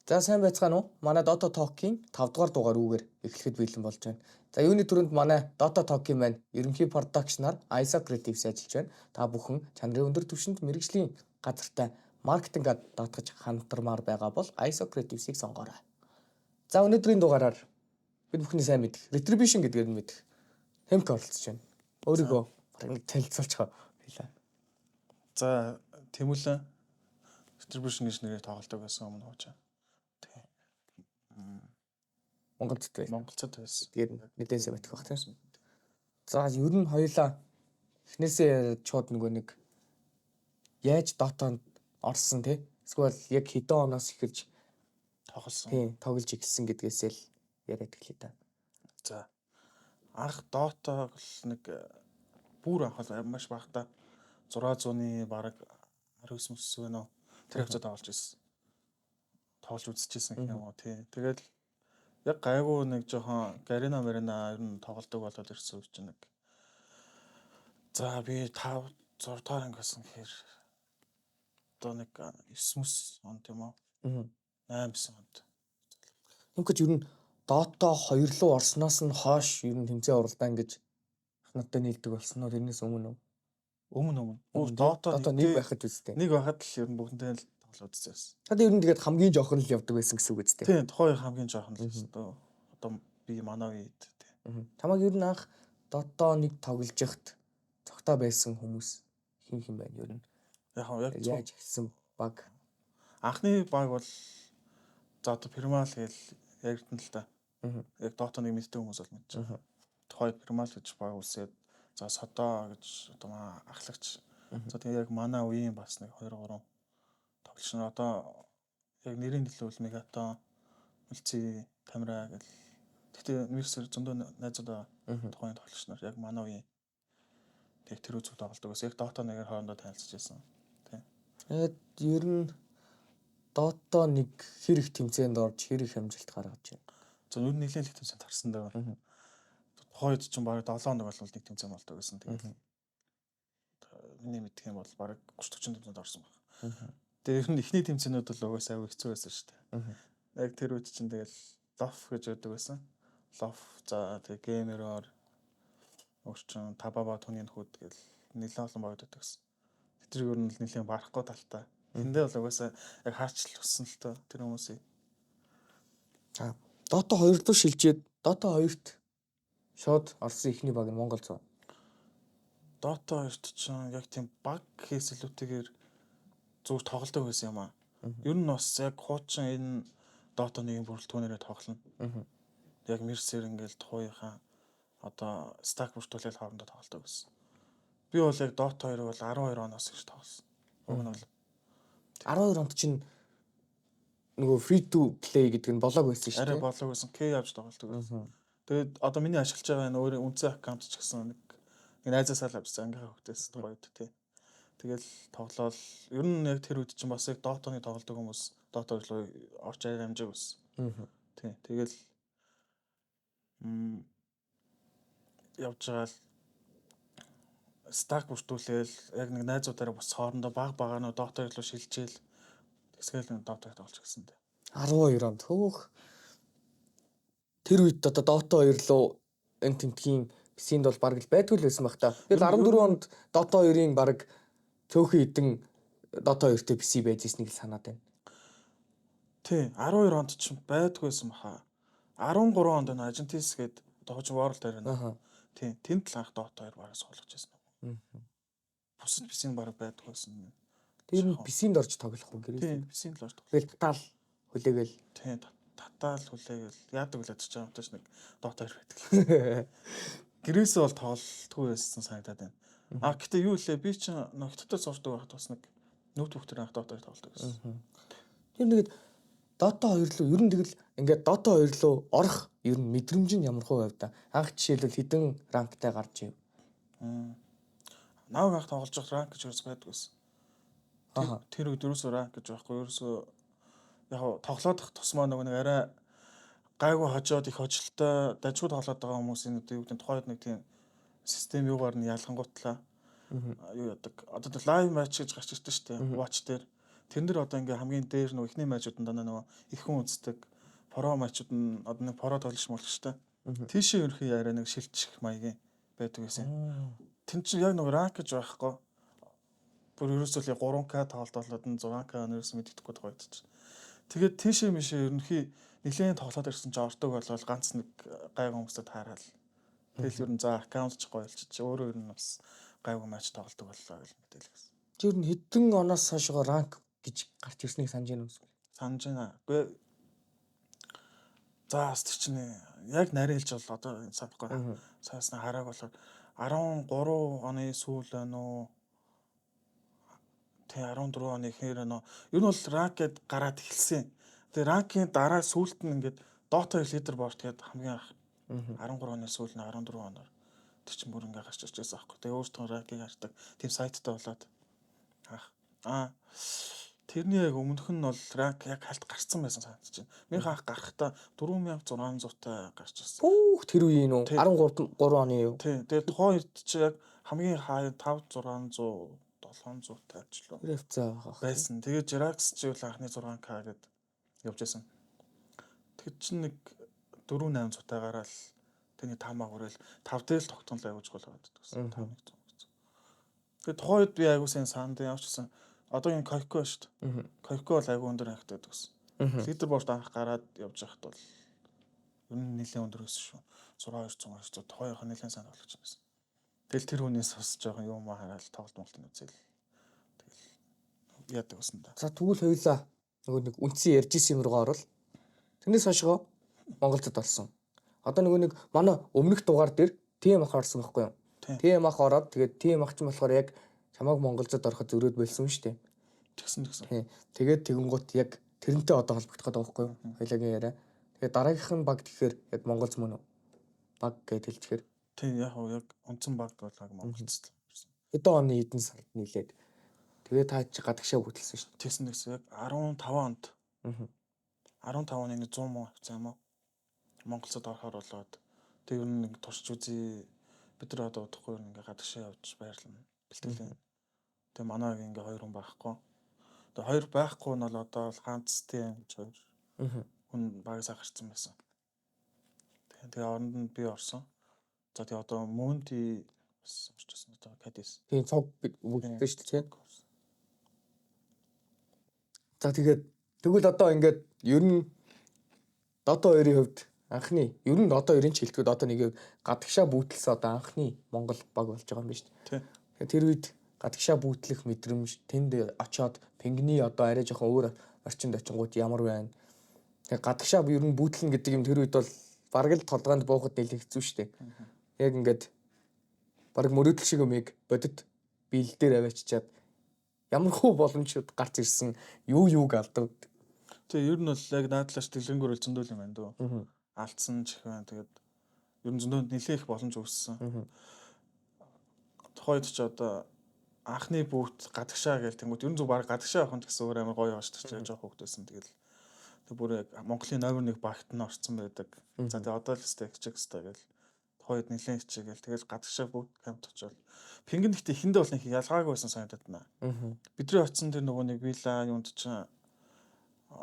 За сайн байцгаана уу? Манай Dota Talk-ийн 5 дугаар дугаар үгээр эхлэхэд бэлэн болж байна. За юуны түрүүнд манай Dota Talk-ийн маань ерөнхий продакшнаар ISO Creatives ажиллаж байна. Та бүхэн чанарын өндөр түвшинд мэрэгжлийн газартай маркетингээд даатгаж хамтармаар байгаа бол ISO Creatives-ийг сонгоорой. За өнөөдрийн дугаараар бид бүхний сайн мэдэх Retribution гэдгээр нь мэдэх Хэмк оролцож байна. Өөрийгөө нэг танилцуулчих хэлээ. За Тэмүүлэн Retribution гэж нэрээр тоглодог байсан өмнө хууч. Монголд байл. Монголцод байсан. Тэгээд мэдээсээ байтах бах тийм. За ер нь хоёулаа эхнээсээ чууд нэг яаж Dota-нд орсон те эсвэл яг хэдэн оноос эхэлж Тоглосон. Тийм тоглож эхэлсэн гэдгээсээ л яриад эхлэе та. За анх Dota бол нэг бүр анх маш багтаа 600-ны бараг 19 мөс байна уу? Тэр хавцаа тоглож ирсэн. Тоглож үзчихсэн гэх юм уу тий. Тэгэл яг гайгүй нэг жоохон Garena Marina ер нь тоглодог болоод ирсэн үе чинь нэг. За би 5 6 дахь анги гэсэн гэхээр одоо нэг 9 мөс он тийм үү? 8 9 онд. Ингээд ер нь Dota 2 руу орсноос нь хойш ер нь тэмцээн уралдаан гэж надад нийлдэг болсон нь тэрнээс өмнө үү? Өмнө. Dota нэг байхад үстэй. Нэг байхад л ер нь бүгдээ л тоглоод үзсэн. Та ер нь тэгээд хамгийн жоохон л явдаг байсан гэсэн үг үстэй. Тийм, тухайн хамгийн жоохон л гэсэн. Одоо би манай үед тийм. Тамаг ер нь анх Dota 1 тоглож яхад цогтой байсан хүмүүс хин байна ер нь. Яг яаж эхэлсэн баг. Анхны баг бол за одоо Пермал гэж яригдана л та. Яг Dota 1 мэддэг хүмүүс бол мэдж байгаа. Тухайн Пермал гэж баг үлсээд за Содо гэж одоо маа ахлагч. За тэгээ яг манай үеийн бас нэг 2 3 тоглогч нар одоо яг нэрийн төлөвл Мегатон, Мэлци, Камера гэл. Гэхдээ миксер зөндөө найзууд байгаа. Тухайн тоглогч нар яг манай үеийн тэг тэр үзүүл тоглодог ус яг Dota 1-ээр хоорондоо танилцж байсан. Тийм. Тэгээд ер нь Dota 1 хэр их тэмцээнд орж хэр их амжилт гаргаж байна. За ер нь нэлээд их тэмцээнд харсан даа. Тухайн үед чинь бараг 7 хоног бол нэг тэмцээн болдог гэсэн. Тэгээд миний мэдх юм бол бараг 30 40 тэмцээнд орсон баг. Тэгээд ер нь эхний тэмцээнүүд бол угаасаа аягүй хэцүү байсан шүү дээ. Яг тэр үед чинь тэгэл LoF гэж байдаг байсан. LoF за тэг Gamer-оор өөрчн Табаба түүний нөхөд гэл нэлээд олон багт байдаг гэсэн. Тэр ер нь нэлээд барахгүй талтай. Тэндээ бол угаасаа яг хаачлал өссөн л тоо тэр хүмүүсийн. За Dota 2 руу шилжээд Dota 2-т шууд орсон ихний баг нь Монгол цоо. Dota 2-т чинь яг тийм баг хийсэлүүтэйгээр зүгээр тоглодог байсан юм аа. Ер нь бас яг хуучин энэ Dota 1-ийн бүрэлдэхүүнээрээ тоглоно. Яг Mercer ингээл тухайхан одоо stack бүртгүүлэл хоорондоо тоглодог байсан. Би бол яг Dota 2-ыг бол 12 оноос гэж тоглосон. Уг нь бол 12 онд чинь нөгөө free to play гэдэг нь болоог байсан шүү дээ. арай болоог байсан. K явж тоглодог байсан. Тэгээд одоо миний ашиглаж байгаа энэ өөр үнцэн аккаунт ч гэсэн нэг найзаасаа л авсан ангийнхаа хөвгтөөс тухайд тий. Тэгэл тоглоол ер нь яг тэр үед чинь бас яг Dota-ны тоглодог хүмүүс Dota руу орч арай амжааг байсан. Тий. Тэгэл явж байгаа л stack бүртгүүлээл яг нэг найзуудаараа бас хоорондоо баг нөө Dota руу шилжээл тэсгээл Dota тоглож гисэн дээ. 12 онд хөөх тэр үед одоо Dota 2 руу энэ тэмтгийн писинд бол бараг л байдгүй л байсан баг та. Тэгэл 14 онд Dota 2-ын бараг цөөхөн хідэн Dota 2-тэй PC байж ирснийг л санаад байна. Тий, 12 онд ч байдгүй байсан баха. 13 онд н Argentis гээд одоо ч World арена. Тий, тэнд л анх Dota 2 бараг суулгаж байсан. Бусад PC-ийн бараг байдгүй байсан. Тэр нь PC-нд орж тоглох уу гэрээ. Тий, PC-нд л орж тоглох. Тэгэл татаал хүлээгээл. Тий, татаал хүлээгээл яадаг л адчих юм тааш нэг Dota 2 байдаг. Гэрээсээ бол тоглолтгүй байсан санагдаад байна. Гэтээ юу лээ би чинь ногттой сурдаг байхад бас нэг ноутбук дээр анх Dota 2 тоглодог байсан. Тэр нэгэд Dota 2 руу ер нь тэгэл ингээд Dota 2 руу орох ер нь мэдрэмж нь ямар хувь та. Анх жишээлбэл хэдэн ранктай гарч ив. Нав анх тоглож явах ранк гэж ерөөс байдгүйсэн. Тэр үед ерөөсөө ранк гэж байхгүй ерөөсөө яг тоглоодох тусмаа нэг арай гайгүй хожоод их ожилтой дажгүй тоглоод байгаа хүмүүсийн одоо юу гэдэг тухайд нэг тийм систем юугаар нь ялгангуутлаа юу яадаг. Одоо лайв матч гэж гарч ирдэ шүү дээ. Watch дээр тэр нэр одоо ингээ хамгийн дээр нөгөө ихний мачууд нь дандаа нөгөө их хүн үздэг про мачууд нь одоо нэг про тоглож молчтой. Тийшээ ерөнхий яриа нэг шилжих маягийн байдаг гэсэн. Тэн чинь яг нөгөө ранк гэж байхгүй. Бүр ерөөсөө л 3К тоглолтолоод нь 6К нэрс мэддэхгүй тоглож. Тэгээд тийшээ мишээ ерөнхий нэлээд тоглоод ирсэн ч ортог болол ганц нэг гайгүй хүмүүстэй таарал. Тэгэл ер нь за аккаунт ч гойлчих. Өөрөө ер нь бас гайгүй матч тоглодог боллоо гэж мэдээл гэсэн. Чи ер нь хэдэн оноос хойшоо ранк гэж гарч ирснийг санаж байна уу? Санаж байна. Үгүй за тэр чинь яг нарийнлж бол одоо санахгүй. Саясна харааг болохоор 13 оны сүүл байна уу? Тэ 14 оны хээр байна уу? Ер нь бол ранк гэд гараад эхэлсэн. Тэгээ ранкийн дараа сүүлд нь ингээд Dota лидер борт гээд хамгийн анх 13 оны сүүл нь 14 оноор тэр чинь бүр ингээ гарч ирж байсан аахгүй. Тэгээ өөртөө ранкийг хардаг тийм сайттай болоод тэрний яг өмнөх нь бол ранк яг хальт гарцсан байсан санагдаж байна. Минийх анх гарахдаа 4600-тай гарч ирсэн. Пүүх тэр үеийн үү? 13 оны юу? Тий. Тэгээ тухайн үед чи яг хамгийн хай 5600 700 тайчлаа. Тэр хвцаа байсан. Тэгээ Jirax чи бол анхны 6К гээд явж байсан. Тэгэд чи нэг 4800 тайгаараа л тэний таамаа хүрэл 5 дээр л тогтнол аягүй чухал байдаг гэсэн. 5100. Тэгээ тухайн үед би аягүй сайн санд явчихсан. Одоо энэ Койко шүү дээ. Койко бол аягүй өндөр анхтай гэсэн. Лидерборд анх гараад явж байхад бол ер нь нэлээд өндөр байсан шүү. 6200 тухайх нэлээд сайн тоглож байсан. Тэгэл тэр хүнээс бас жоохон юм хараад тоглолтын үзэл. Тэгэл яадаг гэсэн да. За тэгвэл хоёлаа нөгөө нэг үндсэн ярьж исэн юм руугаа орвол тэрнээс хойшоо Монголд олсон. Одоо нөгөө нэг манай өмнөх дугаар дээр TM ах орсон байхгүй юу? TM ах ороод тэгээд TM ах ч болохоор яг чамайг Монголд ороход зөрөөд болсон шүү дээ. Тэгсэн. Тэгээд тэгэнгუთ яг тэрнтэй одоо холбогдох гэдэг байхгүй юу? Хоёлагийн яриа. Тэгээд дараагийнх нь баг тэгэхээр яг Монголз мөн үү? Баг гэж хэлчихээр. Тийм яг онцон баг бол Монголд ирсэн. Хэдэн оны эдэн сард нийлээд тэгээд та чи гадагшаа бүтэлсэн шүү дээ. Тэгсэн яг 15 онд. 15 оны 100 мөн авсан юм уу? Монголцод орохоор болоод тэг ер нь нэг турш үзье. Бид нар одоо удахгүй ингээ гадагшаа явж байрлана. Бэлтгэлээ. Тэг манайг ингээ хоёр хүн байхгүй. Тэг хоёр байхгүй нь бол одоо ганц тийм гэж хоёр хүн багасаа гарцсан байсан. Тэгээ оронд нь би орсон. За тэг одоо Монти бас орчихсон одоо Кадис. Тийм цог бүгдтэй шүү дээ. За тэгээд тэгвэл одоо ингээд ер нь Dota 2-ын хувьд анхны ер нь Dota 2-ын чилтгэд одоо нэг гадагшаа бүүтэлсэн одоо анхны Монгол баг болж байгаа юм байна шүү дээ. Тэгэхээр тэр үед гадагшаа бүүтлэх мэдрэмж тэнд очоод пингний одоо арай жоохон өөр орчинд очингууд ямар байна. Тэгэхээр гадагшаа ер нь бүүтлэн гэдэг юм тэр үед бол бараг л толгойд буухад нэлээд хэцүү шүү дээ. Яг ингээд бараг мөрөөдөл шиг юмыг бодит биел дээр аваачаад ямар хөө боломжууд гарч ирсэн юуг алдав. Тэгээ ер нь бол яг наадлаач дэлгэрэнгээр зөндөл юм байна дөө. Алдсан ч их байна. Тэгээд ер нь зөндөө нэлээд их боломж үүссэн. Тухайд ч одоо анхны бүүт гадагшаа гээл тэнгууд ер нь зөв баг гадагшаа авах нь гэсэн өөр амар гоё явж тач жоох хөвгдөөсөн. Тэгэл тэг бүр яг Монголын номер 1 багт нь орсон байдаг. За тэгээ одоо л стекчэкстэй гээл тухайд нэлээд хичээгээл тэгэл гадагшаа бүүт кампт очивол пингэн гэхдээ ихэндээ бол нэг ялгаагүй байсан санагдаад байна. Бидний очсон тэр нөгөө нэг вилла юунд ч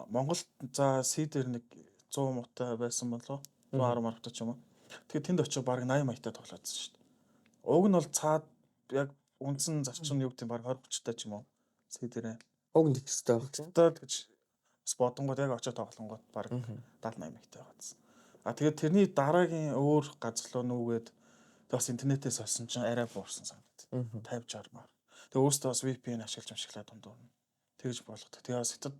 Монголд за сидэр нэг 100 муутай байсан болоо 110 маргатай ч юм уу. Тэгээд тэнд очиж баг 80 маягтай тоглоодсон шүү дээ. Уг нь бол цаад яг үндсэн зарчим нь юу гэдэг баг 20 30 та ч юм уу. Сидэрээ. Уг нь тэгстэй байх. Тэгээд гэж бас бодонгууд яг очиж тоглонгууд баг 70 80 маягтай байгаадсан. Тэгээд тэрний дараагийн өөр газар руу нүгээд бас интернетээс олсон чинь арай буурсан санагдав. 50 60 маар. Тэгээд өөртөө бас VPN ашиглаж амшиглаад дундуур. Тэгж болгодог. Тэгээд хятад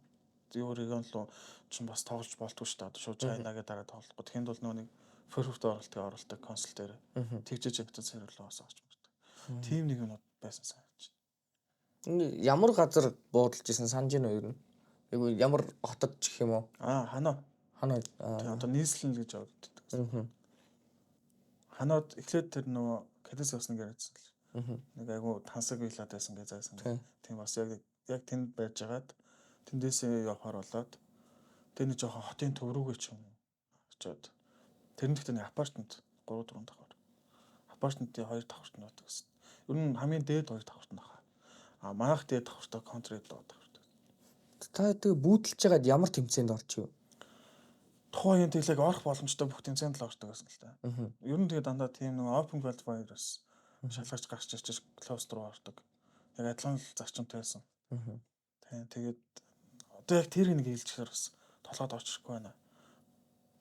юу регион руу чинь бас тоглож болтгүй шүү дээ. Одоо шууд Чайнагийн дараа тоглохгүй. Тэнд бол нөгөө нэг фөрфөрт оролттой консол дээр тэгжэж хятад сервер руу бас орж мөрдөг. Тим нэг юм байсан санаж байна. Ямар газар буудалж исэн санаж байна уу ер нь? Ямар хотод ч гэх юм уу? Ханаа. Одоо нийслэн гэж явагддаг. Ханаад эхлээд тэр нөгөө Кадис явсан гэж ярьсан. Нэг айгу тансаг вилаад байсан гэж зайсан. Тийм бас яг тэнд байж агаад тэндээсээ явахаар болоод тэр нэг жоохон хотын төв рүүгээ ч юм очиод тэр нэгт нэг апартмент 3 4 давхар. Апартментийн 2 давхарт нь байдаг гэсэн. Ер нь хамгийн дээд 2 давхарт нь баха. Манайх дээд давхартаа контракт давхарт. Та тэгээ бүүдэлж байгаад ямар тэмцээнд орж юу? Тухайн үеийн тэглэг орох боломжтой бүх тэмцээнд л ордог байсан л та. Ер нь тэгээ дандаа тийм нэг open qualifier-аас шалгарч гарч ирчих closed руу ордог. Яг адилхан л зарчимтай байсан. Тэгээд одоо яг тэр нэг хэлчихээр бас толгойд орчихгүй байна.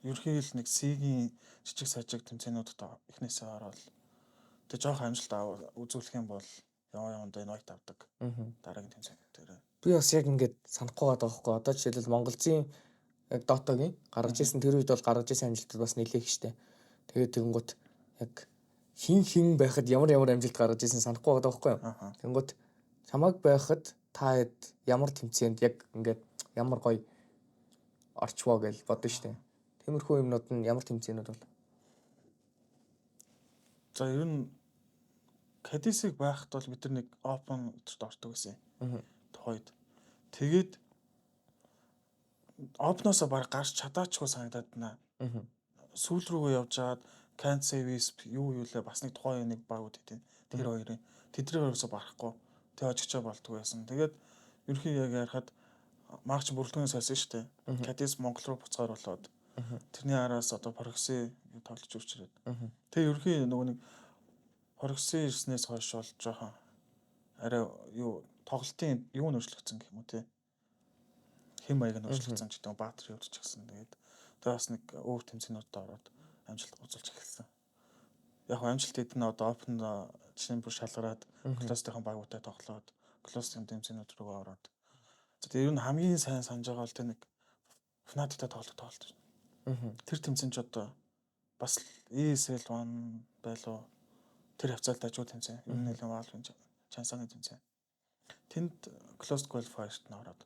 Ерөнхийдөө нэг C-ийн жижиг сажиг тэмцээнүүдэд эхнээсээ ороод тэг жоох амжилт үзүүлэх юм бол явандаа инвайт авдаг. Дараагийн тэмцээнүүд дээр. Би бас яг ингээд санахгүй байгаа байхгүй. Одоо жишээлбэл Монголын яг Дотогийн гаргаж ирсэн тэр үед бол гаргаж ирсэн амжилтууд бас нэлээх штэ. Тэгээд тэгэнгუთ яг хин байхад ямар амжилт гаргаж ирсэн санахгүй байгаа байхгүй юу? Тэгэнгუთ чамайг байхад та хэд ямар тэмцээнд яг ингээд ямар гоё орчвоо гэж бодно штэ. Тиймэрхүү юмнууд нь ямар тэмцээнүүд бол? За ер нь Кадисыг байхад бол бид нар нэг open гэдэгт ордог гэсэн. Тухайд. Тэгээд open-оос баг гарч чадаачгүй санагдаад байна. Сүүл рүүгээ явж хаад Can't Save Wisp юу лээ бас нэг тухайн нэг багууд хэдийн тэр хоёрын тэдний өрөөсө барахгүй тэг очичоо болдгоо байсан. Тэгээд ерхий яг ярахад марч бүрэлдэхүүнээс байсан шүү дээ. Кадис Монгол руу буцаар болоод тэрний араас одоо Proxy тоглож үрчрээд. Тэг ерхий нөгөө нэг Proxy ирснээс хойш бол жоохон арай юу тоглолтын юу нөрчлөгдсөн гэх юм уу те. Хэм маяг нөрчлөгдсөн ч гэдэг баатар явуулчихсан. Тэгээд тэр бас нэг өөр тэмцээнүүдэд ороод амжилт гуйцуулж эхэлсэн. Яг амжилт эдэн одоо open жишээ бүр шалгараад кластын багуудтай тоглоод кластын тэмцээнүүд рүү ороод. Тэгээд ер нь хамгийн сайн санаж байгаа бол тэр нэг Fnatic-тай тоглолт. Тэр тэмцээн ч одоо бас ESL 1 байлуу. Тэр хавцаалт ажгүй тэмцээн. Ер нь нэлээд Valve чансаны тэмцээн. Тэнд closed qualifier-т ороод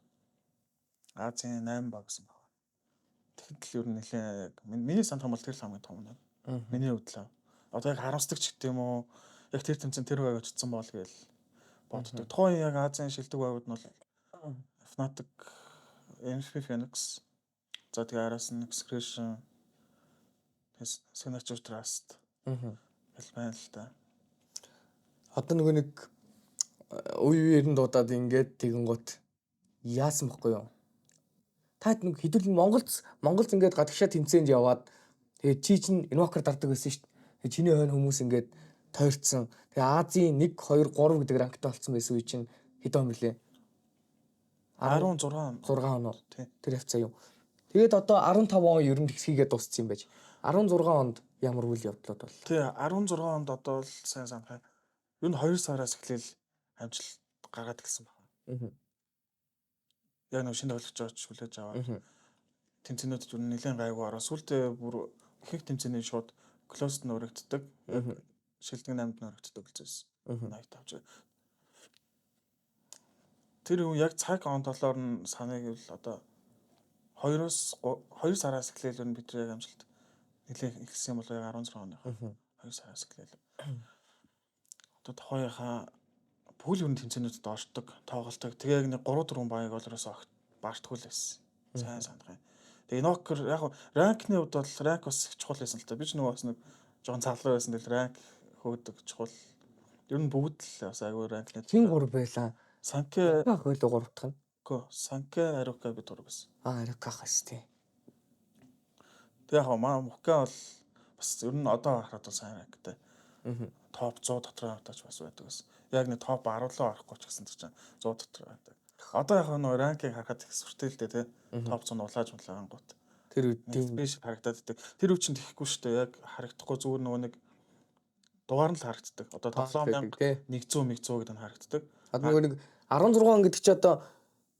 Азийн 8 баг гэсэн байна. Тэгэхэд л ер нь нэлээд миний санах юм бол тэр л хамгийн том нь. Миний хувьд л. Одоо яг харамсдаг ч гэдэг юм уу? Яг тэр тэмцээн тэр байг очсон бол гээл боддог. Тухайн яг Азийн шилдэг байгууд нь бол Fnatic, MSP Phoenix, за тэгээ араас нь Excretion, Signature Trust. Гэл байна л да. Одоо нөгөө нэг үеэр нь дуудаад ингээд тэгэнгუთ яасан бохгүй юу? Та нэг хэдүүл Монголд ингээд гадагшаа тэмцээнд яваад тэгээ чи чинь Invoker дардаг байсан шүү дээ. Чиний хойно хүмүүс ингээд тойрцсон. Тэгээ Азийн 1 2 3 гэдэг ранктай болсон байсан үе чинь хэд он мөлий? 16 он уу? Тэр хавцаа юу? Тэгээд одоо 15 он ер нь тэгсхийгээ дууссан юм байж. 16 онд ямар үйл явдлууд бол? Тий 16 онд одоо л сайн санах. Ер нь 2 сараас эхлээл амжилт гаргаад гисэн байна. Яг нэг шинэ тоглогч очиж хүлээж аваад тэмцээнүүдэд ер нь нэлээд гайгүй ороо. Сүүлдээ бүр их тэмцээний шууд closed нөрөгддөг. Шилдэг 8-д нөрөгддөг гэсэн. 80 тавж. Тэр юу яг цаг он толоор нь санааг л одоо 2 сараас эхлээл бид яг амжилт нэлээд ихсэн юм болоо яг 16 оны. 2 сараас эхлээл. Одоо тохойхоо пул өрн тэмцээнүүдэд ордог, тоглолтог. Тэгээ яг нэг 3 4 баяг олроос баартгүй л байсан. Сайн санах юм. Тэгээ Invoker яг ранкны хувьд бол ранк бас их чухал байсан л та. Би ч нөгөө бас нэг жоохон цаглаа байсан del ранк хөөдөг чухал. Ер нь бүгд л бас айгүй ранкны. Хин 3 байлаа. Санке хойлоо 3 дахь нь. Гөө Санке Арука бид 3 байсан. Арука хас тий. Тэгээ яг маа Мука бол бас ер нь одоо харахад бол сайн ранктай. Топ 100 дотор аваач бас байдаг гэсэн. Яг нэг топ 10 руу орохгүй ч гэсэн чинь 100 дотор байдаг. Одоо яг нөгөө ранкийг харахад их сүртэй л дээ тий. Топ 100 улааж гот. Тэр үеийн биш харагдаад байдаг. Тэр үе чинь тэхгүй шүү дээ. Яг харагдахгүй зүгээр нөгөө нэг дугаар нь л харагддаг. Одоо 7100 100 гэдэг нь харагддаг. Одоо нөгөө нэг 16 он гэдэг чи одоо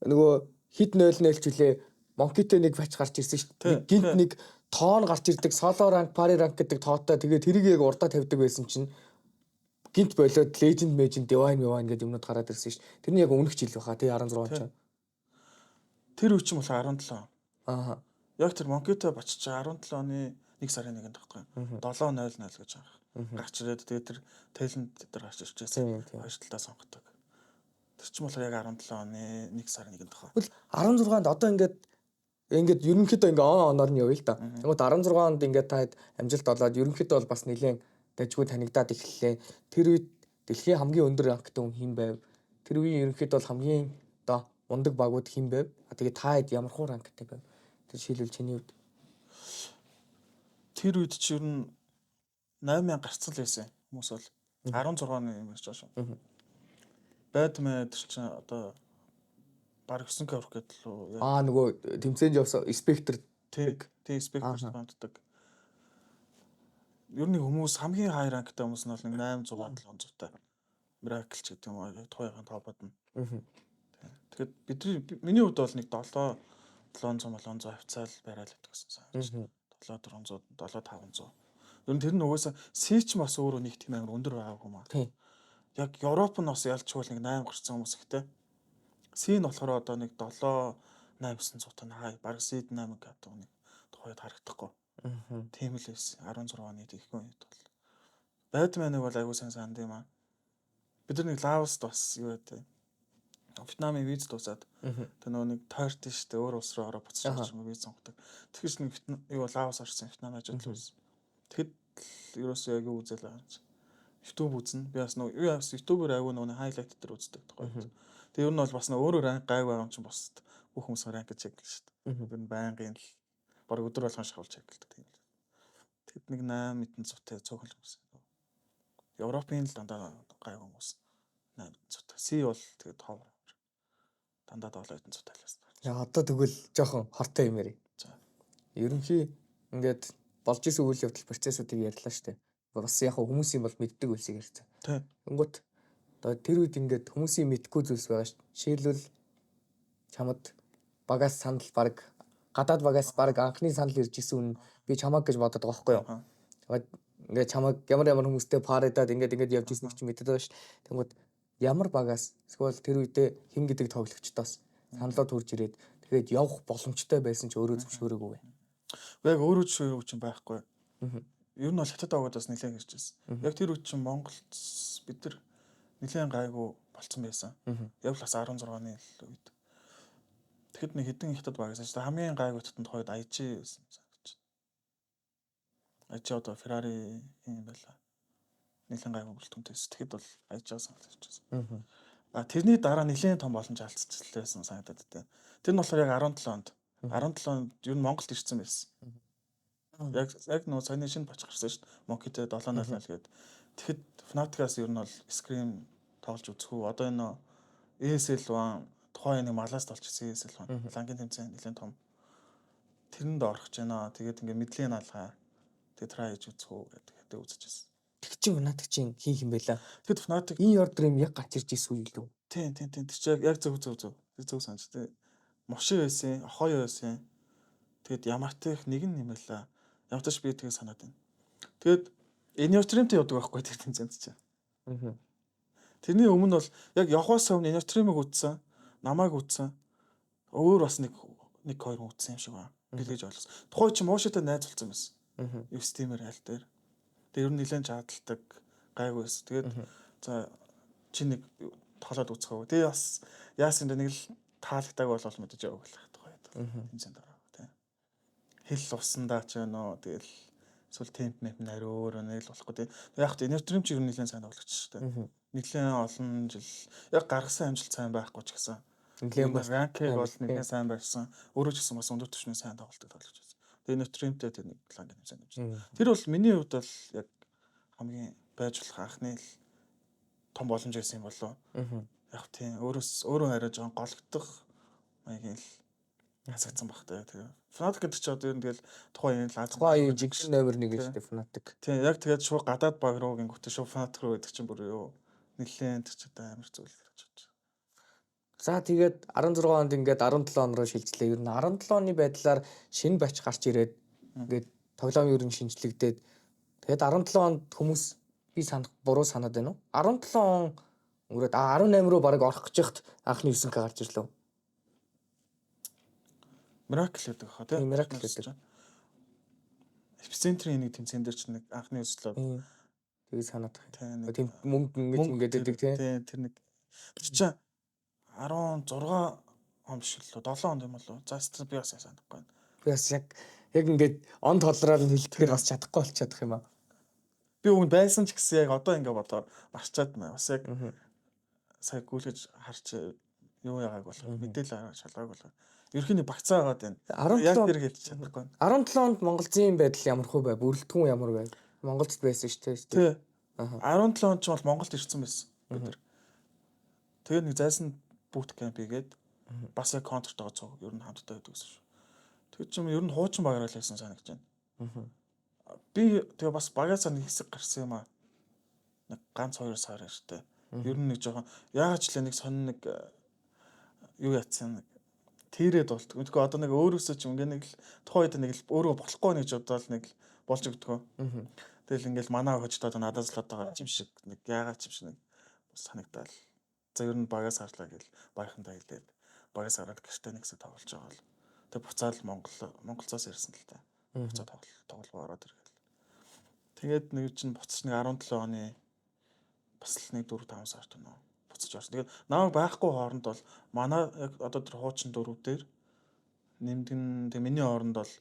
нөгөө хит 00 ч үлээ Monkey-тэй нэг бач гарч ирсэн шүү дээ. Гинт нэг тоон гарч ирдэг, solo rank, party rank гэдэг тоотой. Тэгээ тэрийг яг урдаа тавьдаг байсан чинь гинт болоод legend divine гэдэг юмнууд гараад ирсэн шүү дээ. Тэрний яг өмнөх жил баха тий 16 он чинь. Тэр үе чинь болохоор 17. Аа. Яг тэр Monkey-тэй бачиж 17 оны 1 сарын 1-нд байхгүй. 700 гэж байгаа. Гарч ирээд тэгээ тэр talent дээр гарч ирчихсэн. Хоёр талдаа сонгодог. Тэр чинь болохоор яг 17 оны 1 сарын 1-нд байгаа. Тэгвэл 16-нд одоо ингээд ерөнхийдөө ингээ оноор нь явъя л да. Тэгмээд 16 онд ингээд та амжилт олоод ерөнхийдөө бол бас нэлээд дажгүй танигдаад эхэллээ. Тэр үед дэлхийн хамгийн өндөр ранктай хүн хэн байв? Тэр үеийн ерөнхийдөө бол хамгийн одоо мундаг багууд хэн байв? Тэгээд та хэд ямар хуу ранктай байв? Тэр шийдвэл чиний үед. Тэр үед чи ер нь 8000 гарцсан л байсан хүмүүс бол 16-ны юм ярьж байгаа шүү. Байтмаа тэр чинь одоо баг 9к авах гэдэг лөө. Нөгөө тэмцээнд явсан спектр тий спектрт банддаг. Ер нь хүмүүс хамгийн хай ранктай хүмүүс нь бол нэг 800 700-тай. Miracle ч гэдэг юм уу тухайгаан тоопод нь. Тэгэхээр миний хувьд бол нэг 700 хавцаал барайл байдаг гэсэн. 7 400 7 500. Ер нь тэр нь угаасаа сич бас өөрөө нэг тийм амар өндөр байгаагүй маа. Яг Европ нь бас ялчгүй нэг 8 гарсан хүмүүс ихтэй. Син болохоор одоо нэг 7 800 тань хай баг сид 8 гэдэг нэг тухайд харагдахгүй. Тийм л байсан 16 оны тэгэхгүй үед бол. Байтманыг бол айгуу сайн санд юм аа. Бид нар нэг Лаост бас юу гэдэг. Вьетнамын виз дуусаад тэр нэг тойрт штэ өөр улс руу ороо буцаж байгаа юм виз сонгодог. Тэгэхээс нэг юу Лаос орсон Вьетнам ажил байсан. Тэгэхэд ерөөсөө яг юу үзэл байгаа юм чи. YouTube үзнэ. Би бас нөгөө YouTube-ээр айгуу нөгөө хайлайт дээр үздэг тохиол. Тэгээ ер нь бол бас нөгөө өөрөө ранк гайг байгаа юм чинь бас бүх хүмүүс ранк чек л штэ. Тэр нь байнгын л баг өдөр болгон шахуулж чекэлдэг тийм л. Тэгэд нэг 8 мэдэн цутай цогл хүмүүс. Европын л дандаа гайг хүмүүс 8 цутай. Си бол тэгээд ховор. Дандаа 7 хэдэн цутай л байсан. Яа одоо тэгвэл жоохон хортой юм яри. За. Ерөнхий ингээд болж исэн үйл явдал процессуудыг ярьлаа штэ. Бас яг хүмүүсийн бол мэддэг үлсийг ярьсан. Тийм. Тэнгүүт одоо тэр үед ингээд хүмүүсийн мэдгүй зүйлс байгаа ш. Жишээлбэл чамд багаас санал баг гадаад багаас баг анхны санал ирж исэн үн би чамаг гэж бодоод байгаа байхгүй юу. Тэгээд ингээд чамаг ямар хүмүүстэй парадад ингээд явж исэн ч мэддэг байгаа ш. Тэнгүүт ямар багаас эсвэл тэр үедээ хэн гэдэг тоглогчдоос саналууд хурж ирээд тэгээд явах боломжтой байсан ч өөрөө зөвшөөрөөгүй бай. Яг өөрөө зөвшөөрөөгүй ч байхгүй. Ер нь бол хятад аваад бас нэлээд ирж байсан. Яг тэр үед чинь Монголд бид нар нэлээд гайгүй болцсон байсан. Яг л бас 16-ны үед. Тэгэхэд нэг хэдэн хятад багаас хамгийн гайгүй татанд хойд IG байсан гэж. IG одоо Ferrari юм байла. Нэлээд гайгүй бүрэлдэхүүнтэйс. Тэгэхэд бол IG-аас санал ирж байсан. Тэрний дараа нэлээд том боломж алдчихлээсэн санагдаад байна. Тэр нь болохоор яг 17 онд. 17 онд ер нь Монголд ирсэн байсан. Яг нөө саяны шинэ боч гарсан шүү дээ. Monkey-тэй 7-0 гээд. Тэгэхэд Fnatic-аас ер нь бол Scream тоглож үзэх үү. Одоо энэ ESL 1 тухайн нэг малаас толч ирсэн ESL 1 лангийн тэмцээн нэлээд том. Тэрэнд орох гэж байна. Тэгээд ингээд мэдлийн алгаа. Тэгээд try хийж үзэх үү гэдэг үзчихсэн. Тэг чи Fnatic чинь хийх юм байла. Тэгэд Fnatic энэ ордер юм яг гарч ирж исэн үйл үү? Тийм. Тэр чинь яг зөв санаж тий. Моши байсан, Охой байсан. Тэгэд ямартайх нэг нь юм байла. Ямартайш би тэгээ санаад байна. Тэгэд Enerstream-тэй явдаг байхгүй тэр тэмцээнд чинь. Тэрний өмнө бол яг явахаас өмнө Enerstream-ыг үзсэн, намайг үзсэн. Өөр бас нэг хоёр үзсэн юм шиг байна. Гэлгэж ойлгосон. Тухай чи Мошитой найз болсон байсан. Steam-ээр айл дээр. Тэр ер нь нэлээд жаадалдаг гайгүй байсан. Тэгээд за чи нэг тоглоод үзэхөө. Тэгээ бас яасан дэ нэг л таалагтайг бол мэдэж яваг л тухайд. Тэмцээнд ороо тий. Хэл уснаа ч нөө тэгэл эсвэл темп мэп нариөр нэг л болохгүй тий. Яг хөө Enerstream чи ер нь нэлээд сайн тоглогч шүү дээ. Нэлээд олон жил яг гаргасан амжилт сайн байхгүй ч гэсэн. Нэлээд бас ранкыг бол нэлээд сайн барьсан. Өөрөө ч гэсэн бас өндөр түвшний сайн тоглолтод тоглож байсан. Тэгээ Enerstream-тэй тэр нэг лангийн тэмцээн явж. Тэр бол миний хувьд бол яг хамгийн байж болох анхны л том боломж байсан юм болоо. Яг тийм өөрөө хараа жоохон гологдох маягийн л хасагдсан багтай. Тэгээ Fnatic гэдэг чи одоо ер нь тэгэл тухайн Тухайн жигшин номер 1 гэж дээ Fnatic. Тийм яг тэгээд шууд гадаад баг руу гингүүтээ шууд Fnatic руу гэдэг чинь бүр юу нэлээд тэр чи одоо амар зүйл гэж бодож. За тэгээд 16 онд ингээд 17 он руу шилжлээ. Ер нь 17 оны байдлаар шинэ бач гарч ирээд ингээд тоглоом ер нь шинжлэгдээд тэгээд 17 онд хүмүүс би санах буруу санаад байна уу? 17 он өнгөрөөд 18 руу баг орох гэж хахад анхны 9к гарч ирлээ. Miracle гэдэг хаа тийм Miracle гэдэг. Epicenter-ийн нэг тэмцээн дээр ч нэг анхны өслөө. Тэгээд санаад байна. Тийм мөнгө ингээд өгдөг тийм. Тэр нэг чи 16 он биш лөө 7 онд юм болов. За би бас санахгүй байна. Би бас яг ингээд он толроод хэлдэхээр бас чадахгүй болчиход юм аа. Би өгн байсан ч гэсэн яг одоо ингээд бодоо марчаад байна. Бас яг сая гүйлгэж харч юу яагааг болох мэдээлэл шалгааг болох. Ерхийний багцаа байгаад байна. 17 Яг тэр хэлж чадахгүй. 17 онд Монголын байдал ямар хөө бай? Бүрэлдэхүүн ямар бай? Монголд байсан шүү дээ. Тий. 17 онд ч бол Монголд ирсэн байсан бид нар. Тэгээ нэг зайсан бут кемп хийгээд бас яг контртойгоо цуг ер нь хамтдаа байдаг гэсэн шүү. Тэр чинь ер нь хуучин багаар л байсан санагдаж байна. Би тэгээ бас багасаа нэг хэсэг гарсан юм аа. Нэг ганц 2 сар штэ. Ер нь нэг жоохон яагаад ч л нэг сонин нэг юу яатсан нэг тэрээд болтгоо. Тэгэхгүй одоо нэг өөрөөсөө ч ингээ нэг л тухайн үед нэг л өөрөө болохгүй нэг ч бодвол нэг л болж өгдөгөө. Тэгэл ингээл манаа хожтоод надаас л одоо юм шиг нэг яагаад ч юм шиг нэг санагдал. За ер нь багаас харлаа гэл баяхандаа хэлээд багаас хараад гэртээ нэгсээ тоглож байгаа л. Тэг буцаад Монголцоос ирсэн л та. Буцаад тоглоо ороод иргээл. Тэгээд нэг чинь буцаж нэг 17 оны бас л нэг 4 5 сард өнөө буцаж орсон. Тэгээд намайг байхгүй хооронд бол манай яг одоо тэр хуучин дөрөв дээр нэмдэн тэг миний хооронд бол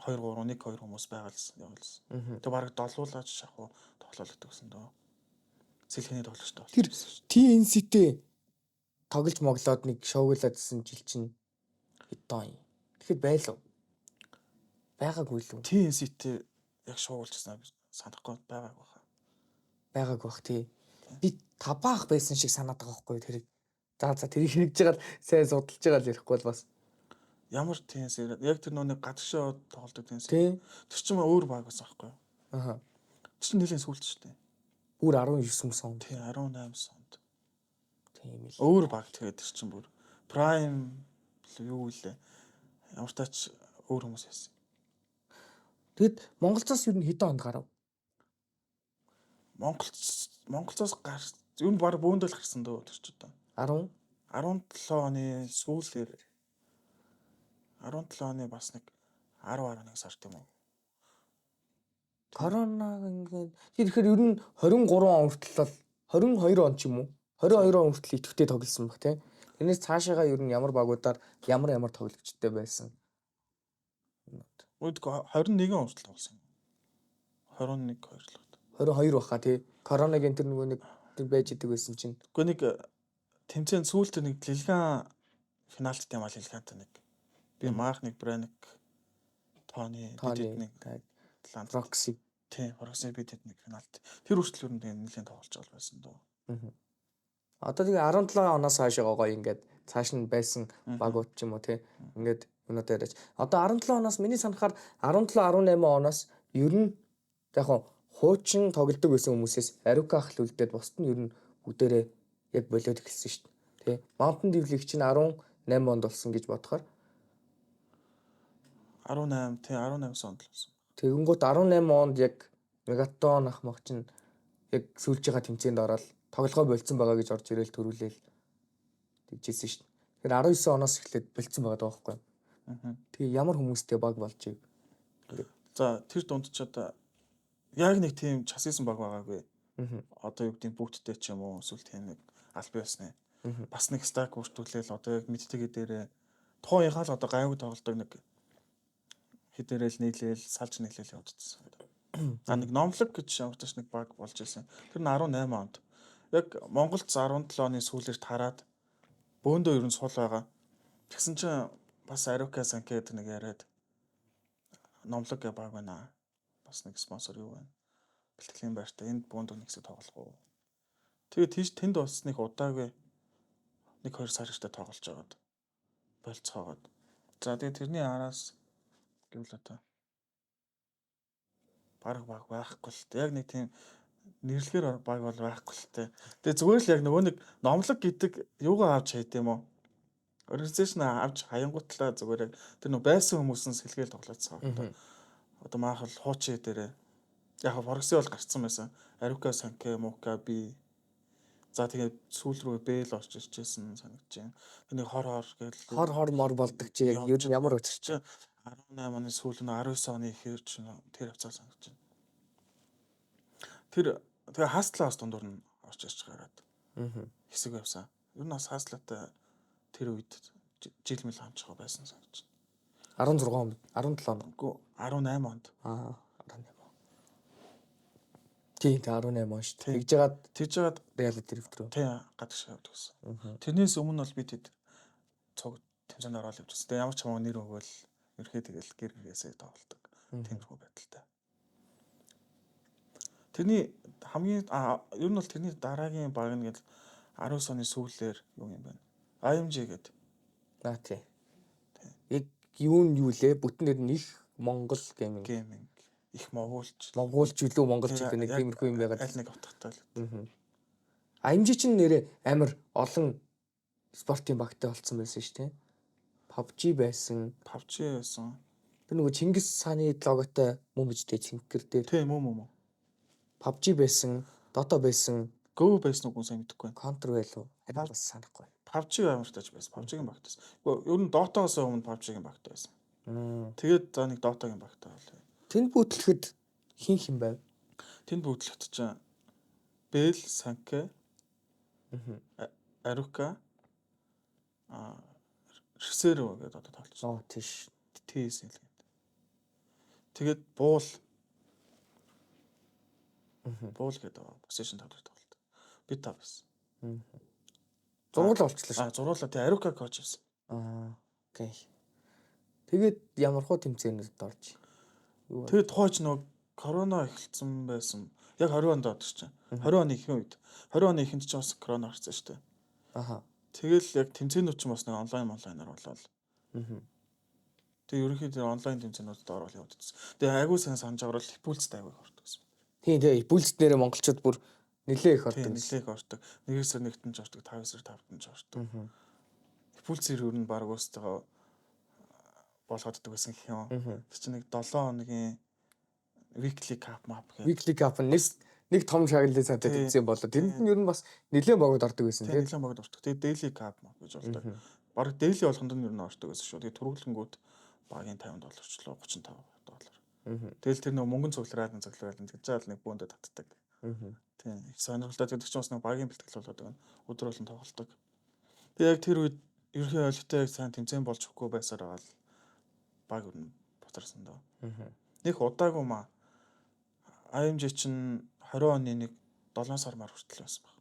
2 3 1 2 хүмүүс байгалсан явуулсан. Тэг бараг долуулаач шахуу тоглоулдаг гэсэн дөө. Сэлхэний тоглогчтой бол. Тэр TNC-тэй тоглож моглоод нэг шоуглаадсэн жил чинь хэдэн он. Тэгэхэд байлаа. Байгаагүй л үү? TNC-тэй яг шоуглажсан санахгүй байгааг баха. Байгаагүй бах тий. Би табаах байсан шиг санаад байгаа байхгүй тэрийг. За тэрийг хэрэгж байгаа л сайн судалж байгаа л ярихгүй бол бас. Ямар TNC яг тэр нөө гадагшаа тоглодог TNC. Тий. Тэр чинь өөр баг байсан байхгүй юу? Аха. Тэр чинь нэлээд сүлд шүү дээ. Бүр 19 сон. Тий 18 сонд. Тийм л. Өөр баг тэгээд тэр чинь бүр Prime юу вэ? Ямар тач өөр хүмүүс байсан. Тэгэд Монголцоос юу хэдэн онд гарав? Монголцоос ер нь баг бөөндөл гарсан дөө тэр чинь одоо. 17 оны сүүлээр 17 оны бас нэг 10 11 сар тийм үү? Коронаг ингээд тэгэхээр ер нь 23 он хүртэл бол 22 он ч юм уу? 22 он хүртэл идэвхтэй тоглосон баг тийм. Тэрнээс цаашаага ер нь ямар багуудаар ямар тоглогчтой байсан. Үүд 21 он хүртэл тоглосон. 21 2 л байна. 22 баха тий. Коронагийн тэр нөгөө нэг тэр байж идэг байсан чинь. Гэхдээ нэг тэмцээн сүүлд нэг лилган финалт тийм аа лилгантай нэг. Би Мах нэг Брэник Тони бид нэг Рокси тий Рокси бид нэг финалт. Тэр хүртэл ер нь нэлийн тоглож байгаа байсан дөө. Одоо тэгээ 17 оноос хойшоо гоё ингээд цааш нь байсан багууд ч юм уу тий. Ингээд өнөөдөр яриач. Одоо 17 оноос миний санахаар 17 18 оноос ер нь яг хуучин тоглодог байсан хүмүүсээс Арука ах л үлдээд бусд нь ер нь бүгдээрээ яг болоод эхэлсэн шүү дээ. Тий. Mountain Dew League чинь 18 онд болсон гэж бодохоор 18 тий 18 онд л болсон. Тэгэнгүүт 18 онд яг Мегатон ах мах чинь яг сүүлж байгаа тэмцээнд ороод тоглогоо болцсон байгаа гэж орж ирээл төрүүлээл тэгжсэн шүү дээ. Тэгэхээр 19 оноос эхлээд болцсон байгаа байхгүй. Тэгээ ямар хүмүүстэй баг болж ив. За тэр дунд ч одоо яг нэг тийм часисан баг байгаагүй. Одоо юу гэдэг бүүттэй ч юм уу эсвэл тийм нэг аль биесны. Бас нэг стак бүртгүүлээл одоо яг мэдтэйгээ дээрээ тухайнхаа л одоо гайгүй тоглодог нэг хідэрэл нийлээл салж нийлээл явагдсан. За нэг номлог гэж ямарч нэг баг болж ирсэн. Тэр нь 18 онд. Яг Монголд 17 оны сүүлээр тараад бөөндөө ер нь сул байгаа. Тэгсэн чинь бас Арука Санке гэдэг нэг яриад номлог гэ баг байна. Бас нэг спонсор юу байна. Бэлтгэлийн байртаа энд бөөндөө нэгсээ тоглох уу. Тэгээд тийш тэнд болсныг удаагүй 1-2 сар ихтэй тоглож байгаад болцоогоод. За тэгээд тэрний араас гэвэл одоо баг байхгүй л дээ. Яг нэг тийм нэрлэгээр баг бол байхгүй л дээ. Тэгээ зүгээр л яг нөгөө нэг номлог гэдэг юугаа авч хайд юм уу? Организашн авч хаянгуутлаа зүгээр яг тэр нөгөө байсан хүмүүсээс сэлгээл тоглоцсон. Одоо маах л хуучи дээрээ яг Форекси бол гарцсан байсан. Арука Санке Мука би за тэгээд сүүл рүү Бэл орж ирчихсэн санагдаж байна. Тэний хор гээл хор мор болдог чи яг ер нь ямар өчч 18 оны сүүл нь 19 оны ихэр ч тэр хавцаа санагдаж байна. Тэр тэгээ хастлаас дундуур нь орж ирж гараад. Хэсэг явсан. Ер нь бас хастлаатай тэр үед жил мэл хамж байгаа байсан санагдаж байна. 16 он 17 он. Үгүй 18 онд. 18 он. Тийм 18 он шүү дээ. Тэгж жагаад Тэгж жагаад Реал директор. тий гадагш явдаг гэсэн. Тэрнээс өмнө бол би тэд цог тэмцээнд ороод явж байсан. Тэгээ ямар ч хамаа нэр өгөөл ерхий тэгэл гэр гэгээсээ тоглолдог. Тэмцүү байдалтай. Тэрний хамгийн ер нь бол тэрний дараагийн баг нь гэл 19 оны сүүлээр юу юм бэ? IMG гэдэг. Тийм. Яг юу лээ? Бүтэн дээр нь их Монгол гейминг. Их Монголч Илүү монголч гэдэг нэг тиймэрхүү юм байгаад аль нэг утгатай л. AMG чинь нэрээ амар олон спортын багтай болсон байсан шүү дээ. PUBG байсан. Тэр нөгөө Чингис хааны логотой мөн бижтэй цэнхэр дээр. Тийм мөн. PUBG байсан, Dota байсан, Go байсан уу сайн мэдэхгүй байна. Counter байлуу. Харин бас санахгүй. PUBG амар тааж байсан. PUBG-ийн багтайс. Ер нь Dota-гоос өмнө PUBG-ийн багтай байсан. Тэгээд за нэг Dota-гийн багтай болоо. Тэнд бүтлэхэд хин байв? Тэнд бүтлэхэд чинь Bell, Sanke, Aruka, Reserve гэдэг одоо тоглож. Тийш. TS л гэдэг. Тэгээд Bull гэдэг position тоглолт. Би тав байсан. Зургуул олчлаа шүү. Зургуулаа тий Aruka коуч байсан. Окей. Тэгээд ямар хуу тэмцээнүүд орж. Тэгээд хойч нөгөө корона эхэлсэн байсан. Яг 20 онд одож чинь. 20 оны ихэнх үед. 20 оны ихэнд ч бас корона гарсан шүү дээ. Тэгэл яг тэмцээнүүд ч бас нэг онлайнаар болоод. Тэгээ ерөнхийдөө онлайн тэмцээнүүдэд орол явагдсан. Тэгээ айгуу сайн санаж аваад Пүлцтэй айгуу ордог гэсэн. Тийм тэгээ Пүлцт нэрээ монголчууд бүр нилээ их ордог. Нилээ их ордог. 1-ээс 1-т ч ордог, 5-аас 5-т ч ордог. Пүлцэр ер нь баг уустайгаа болгооддаг байсан гэх юм. Тэр чинь нэг 7 хоногийн weekly cap map гэх. Weekly cap нэг том шагналын цаатай тэмцээн болоо. Тэнд нь ер нь бас нилээн богод ордог байсан тийм. Нилээн богод ордог. Тэгээ daily cap map гэж болдог. Бараг daily болгонд нь ер нь ордог байсан шүү. Тэгээ түрүүлэнгүүд багийн $50 орчлоо $35. Тэгэл тэр нэг мөнгөн цуглараад тэгж жаал нэг бөөндө татдаг. Тийм. Их сонирхолтой гэдэг чинь бас нэг багийн бэлтгэл болоод байна. Өдөр болгон тоглолдог. Тэгээ яг тэр үед ерхий ойлтой сайн тэмцээн болж өгөхгүй байсаар байгаа л баг ер нь бутарсан доо. Нэг удаагүй маа IMG чинь 20 оны нэг 7 сар мар хүртэл байсан баг.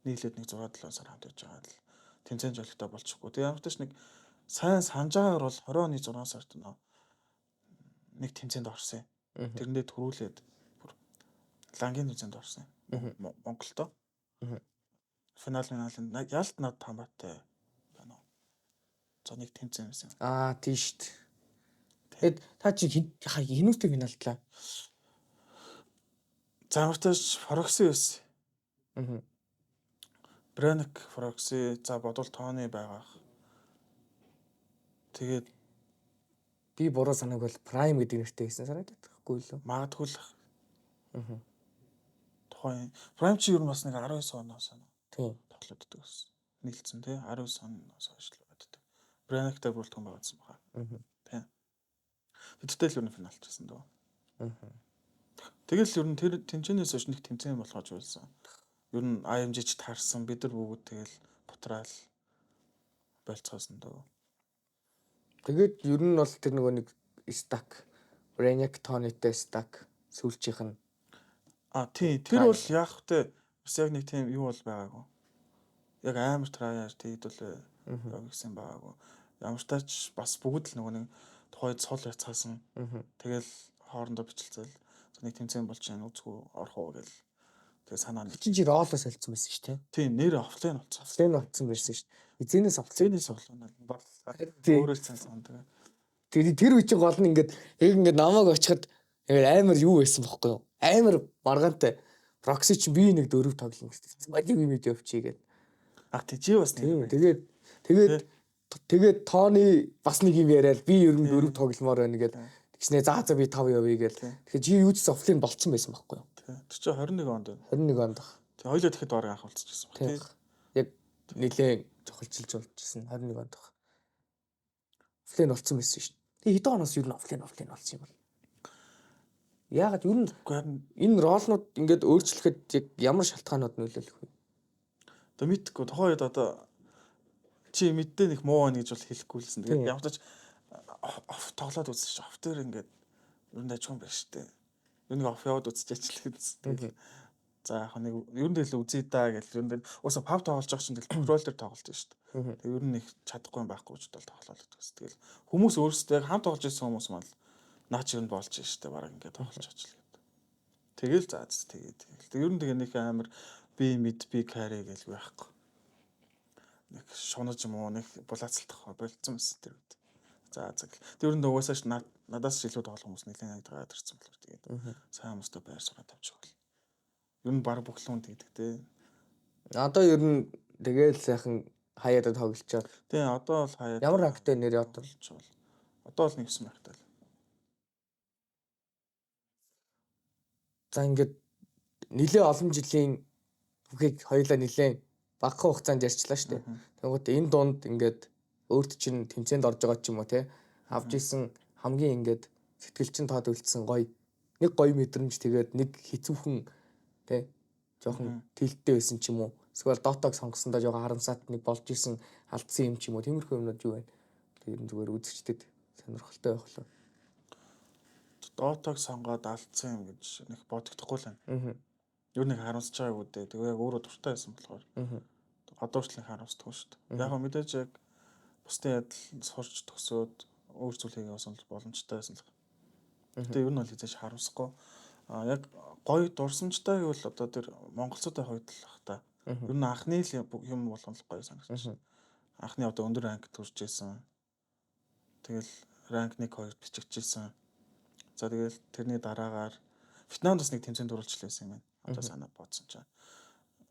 Нийлээд нэг 6-7 сар хамт явж байгаа л тэмцээн жолтой болчихгүй. Тэгээ ямар ч нэг сайн санаж байгаагаар бол 20 оны 6 сард нэг тэмцээнд орсон. Тэрэндээ төрүүлээд бүр лангийн тэмцээнд орсон. Монголдо. Финалын ялт над тамаатай байна уу? За нэг тэмцээн байсан. Тийм шүү дээ. Тэгэд та чи хинүүтэй финалтлаа. Замартаж Фрокси байсан. Брэник Фрокси за бодвол тооны байгаах. Тэгээд би буруу санааг бол Prime гэдэг нэртэй байсан санагдаад байхгүй юу? Магадгүй л. Тухайн Prime чи ер нь бас нэг 19 оноос тийм тоглоддог байсан. Нийлцэн тий 19 оноос хойш л байдаг. Брэниктэй бүрэлдэхүүн байгуулсан баха. Тийм. Тэдтэй л ер нь финалчсан дөө. Тэгэл ер нь тэр тэмцээнээс хойш нэг тэмцээн болгож байсан. Ер нь IMG ч таарсан бид нар бүгд тэгэл бутраал болцоосон дөө. Тэгээд ер нь бол тэр нөгөө нэг stack Brainiac Tony-тэй stack сүүлчийнх нь тий тэр бол яах вэ? Бас яг нэг тийм юу бол байгаагүй. Яг амар траяар тэгдэл яг гэсэн байгаагүй. Ямар ч тач бас бүгд л нөгөө нэг тухайд цол яцаасан. Тэгэл хоорондоо бичилцэл нэг тэмцээн болж байна үзгүй орох уу гэл. Тэгээ санаа нь чи ролоос солилцсон байсан шүү дээ. Тийм нэр офлайн болсон. Офлайн болсон байсан шүү дээ. Эзэнээс офлайн бол өөрөө л сандаг. Тэр үе чинь гол нь ингээд намайг очиход амар юу байсан бохоггүй юу? Амар маргаантай. Proxy чинь би нэг 4 тоглоно гэсэн. Бадиг юм явчих гээд. Чи бас нэг. Тэгээд Тони бас нэг юм яриад би ер нь 4 тогломоор байна гээд. Тэгснэ за би 5 явъя гээл. Тэгэхээр чи юу ч офлайн болцсон байсан байхгүй юу? Тэр чи 21 онд байна. 21 онд. Тэг хоёлоо тэгэхэд бараг анх болчихсон баг тий. Яг нилээн жохолчилж болчихсон 21 онд. Офлайн болцсон байсан шүү дээ. Тэг хэдэн оноос юу н офлайн болсон юм бол. Яагаад юу н энэ ролнууд ингээд өөрчлөхөд яг ямар шалтгаанууд нөлөөлөх вэ? Тэг мэдгүй тухайд одоо чи мэддээ нэг муу байна гэж бол хэлэхгүй лсэн. Тэгээд ямар ч тоглоод үзсэн шүү. Офтер ингээд ер нь ажгүй юм байна шүү дээ. Юу нэг оф яваад үзэж ажиллах гэсэн. Тэгэл за яг нэг ер нь л үзье даа гэл ер нь уусаа пав тоглож байгаа чинь тэгэл контрол дээр тоглож байна шүү дээ. Тэг ер нь их чадахгүй юм байхгүй ч бол тоглоол гэдэг. Тэгэл хүмүүс өөрсдөө яг хамт тоглож байсан хүмүүс маань наач ер нь болж шүү дээ. Бараг ингээд тоглож ажиллах гэдэг. Тэгэл за тэгээд ер нь тэгээ нэг амар би мид би кари гэл байхгүй. Нэг шунаж юм уу нэг булаацалтах болцсон мэс тэр үед. За тэг ер нь угаасаа надаас илүү тоглох хүмүүс нэлээд найдаад ирсэн болов тэгээд сайн хүмүүстэй байр суурь тавьчих бол. Ер нь баг бүх л хүн тэгдэг те. Одоо ер нь тэгэл сайхан хаяада тоглолцоод. Тий, одоо бол хаяад Ямар рангтай нэр одоо бол. Одоо бол 9 рангтай л. за ингээд нэлээ олон жилийн бүхийг хоёулаа нэлээ багахан хугацаанд ярьчлаа шүү дээ. Тэгвэл энэ дунд ингээд өөрт чинь тэмцээнд орж байгаа ч юм уу те авж исэн хамгийн ингээд сэтгэл чинь тоод үлдсэн гоё нэг гоё мэдрэмж тэгээд нэг хэцүүхэн те жоохон тэлттэй байсан ч юм уу. Эсвэл дотог сонгосондоо жоохон харамсаад нэг болж исэн алдсан юм ч юм уу. Тиймэрхүү юмнууд юу байна? Тэр нь зүгээр үзэгчдэд сонирхолтой байх болов. Дотог сонгоод алдсан юм гэж нэг бодогдохгүй л байна. Юу нэг харамсаж байгаагүй дээ. Тэгээ яг өөрөө дуртай байсан болохоор. Одоо хүртэл харамсдаггүй шүү дээ. Яг мэдээж яг бусдын ядал сурч төгсөөд өөр зүйл хийгээ бас боломжтой байсан л. Гэтэ ер нь бол хийж харамсахгүй. Яг гоё дурсамжтай гэвэл одоо тэр монголчуудын хувьд л бах та. Ер нь анхны юм болгон л гоё санагдаж. Анхны одоо өндөр ранг төрж исэн. Тэгэл ранг 1 2 бичигдчихсэн. За тэгэл тэрний дараагаар Вьетнамд бас нэг тэмцээнд оролцсон юм байна. Одоо санаа бодсон чинь.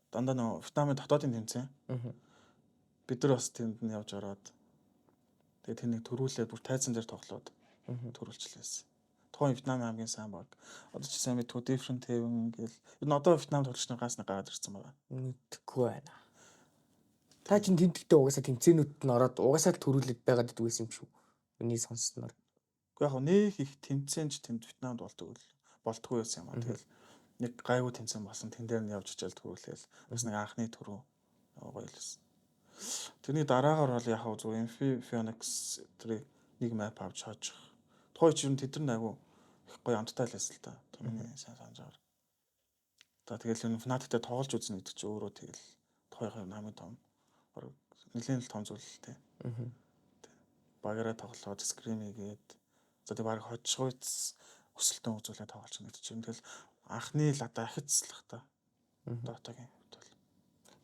Дандаа нөө Вьетнамын дотоодын тэмцээн. Бид нар бас тэнд нь явж ороод тэгээ тэр нэг төрүүлээд бүр тайзан дээр тоглоод төрүүлчихлээсэн. Тухайн Вьетнам хамгийн сайн баг. Одоо ч сайн two different heaven гэл. Ер нь одоо Вьетнам тоглогчны гаас нэг гараад ирсэн байгаа. Мэдхгүй байна. Та чинь тэмдэгтээ угаасаа тэмцээнүүд нь ороод угаасаа л төрүүлээд байгаад идэг байсан юм шүү. Миний сонссноор. Яг нэг их тэмцээнч тэнд Вьетнамд болтгүй байсан юм аа. Тэгэл нэг гайгүй тэмцээн болсон. Тэн дээр нь явж ичээл төрүүлээл. Бас нэг анхны төрөө гоё л байсан. Тэрний дараагаар бол яг зөв Phoenix тэр нэг map авч хаачих. Тухай ч юм тэд нар айгу их гоё амттай л байсан л та. Миний сайн санаж байгаа. За тэгэл энэ Fnatic-тэй тоглож үзнэ гэдэг чинь өөрөө тэгэл тухайх хамгийн том нэлээд л том зүйл л те. Багаараа тоглоод screen хийгээд за тэг баг хожигойц өсөлтөө үзүүлээд тоглож байгаа гэдэг чинь тэгэл анхны л одоо ахицлах та. Дотогийн хувьд бол.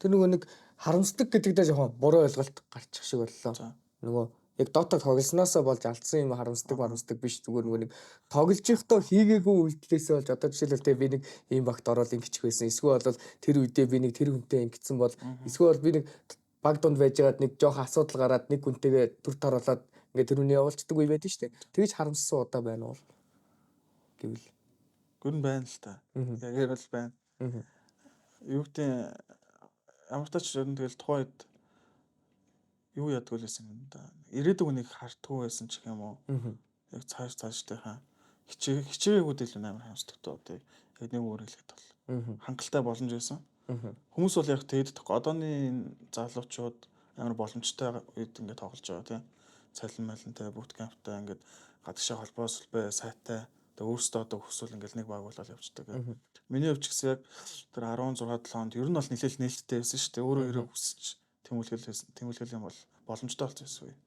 Тэр нөгөө нэг харамсдаг гэдэгдээ жоохон буруу ойлголт гарчих шиг боллоо. Нөгөө яг дотог тоглосноосоо болж алдсан юм харамсдаг биш зүгээр нөгөө нэг тоглож ихтэй хийгээгүй үйлдэлээсээ болж одоо жишээлбэл те би нэг ийм багт ороод ингэчих байсан. Эсвэл бол тэр үедээ би нэг тэр хүнтэй ингэсэн бол эсвэл би нэг баг дунд байжгаад нэг жоохон асуудал гараад нэг хүнтэйгээ төр таруулаад ингээд тэр үний явуулцдаг үе байдаг шүү дээ. Тэгэж харамссан удаа байна уу гэвэл гүн байна л та. Яг л байна. Юу гэдэг ямар ч ч тэгэл тухайд юу ядгүй л байсан юм да. Ирээдүг нэг хартгүй байсан ч юм уу. Яг цаашдынхаа хичээгүүд л амар харамсдаг тоо. Яг нэг өөр хэлэхэд бол хангалттай боломж байсан. Хүмүүс бол яг тэгэдэх. Одооны залуучууд амар боломжтой үед ингээд тоглож байгаа тийм. Цалинмалантай, bootcamp-тай ингээд гадагшаа холбоо сүлбэ сайтай. Тэгээ өөрсдөө одоо хүсвэл ингээд нэг байгуулалт явуулдаг. Миний хувьд ч гэсэн яг тэр 16 7 онд ер нь бол нэлээд нээлттэй байсан шүү дээ. Өөрөө ирээ хүсэж тэмүүлгэл юм бол боломжтой болсон юм.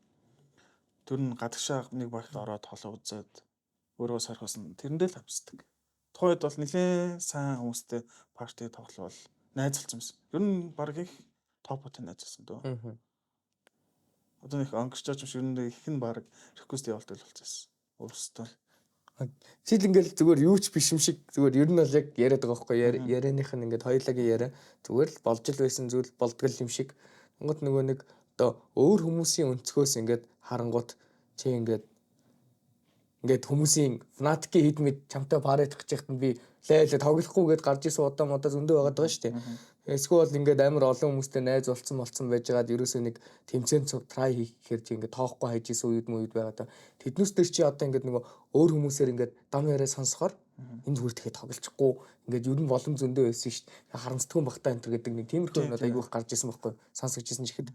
Тэр нь гадагшаа нэг багт ороод холоо үзээд өөрөө сархсан. Тэрэндээ л авцдаг. Тухайд бол нэлээд сайн хүмүүстэй парти тоглол найзалсан юмсан. Ер нь баг их топотын найзалсан дөө. Одоо нэг ангичаач биш ер нь их нь баг request явуулдаг болчихсон. Өөрсдөө. Жишээл ингээл зүгээр юу ч биш юм шиг зүгээр ер нь бол яг яриад байгаа байхгүй ярианых нь ингээд хоёулагийн яриа зүгээр л болж л байсан зүйл болдгол юм шиг. Тэнгууд нөгөө нэг одоо өөр хүмүүсийн өнцгөөс ингээд харангуут чи ингээд хүмүүсийн Fnatic-ийн хід мэд чамтай парад хийх гэхэд би лайлаа тоглохгүйгээд гарч исэн удаа модоо зөндөө байгаад байгаа шүү дээ. Эсвэл ингээд амар олон хүмүүстэй найз болцсон байжгаад ерөөсөө нэг тэмцээн try хийхээр чи ингээд тоохгүй хайж исэн үед байгаад тэднээс төр чи одоо ингээд нөгөө өөр хүмүүсээр ингээд дам яриа сонсохоор энэ зүгээр тэгэхэд тоглочихгүй ингээд ер нь боломж зөндөө байсан шүү дээ. Харамсдаггүй багтаа энэ төр гэдэг нэг тиймэрхүү юмнууд айгүйх гарч исэн байхгүй сонсогч исэн чихэд.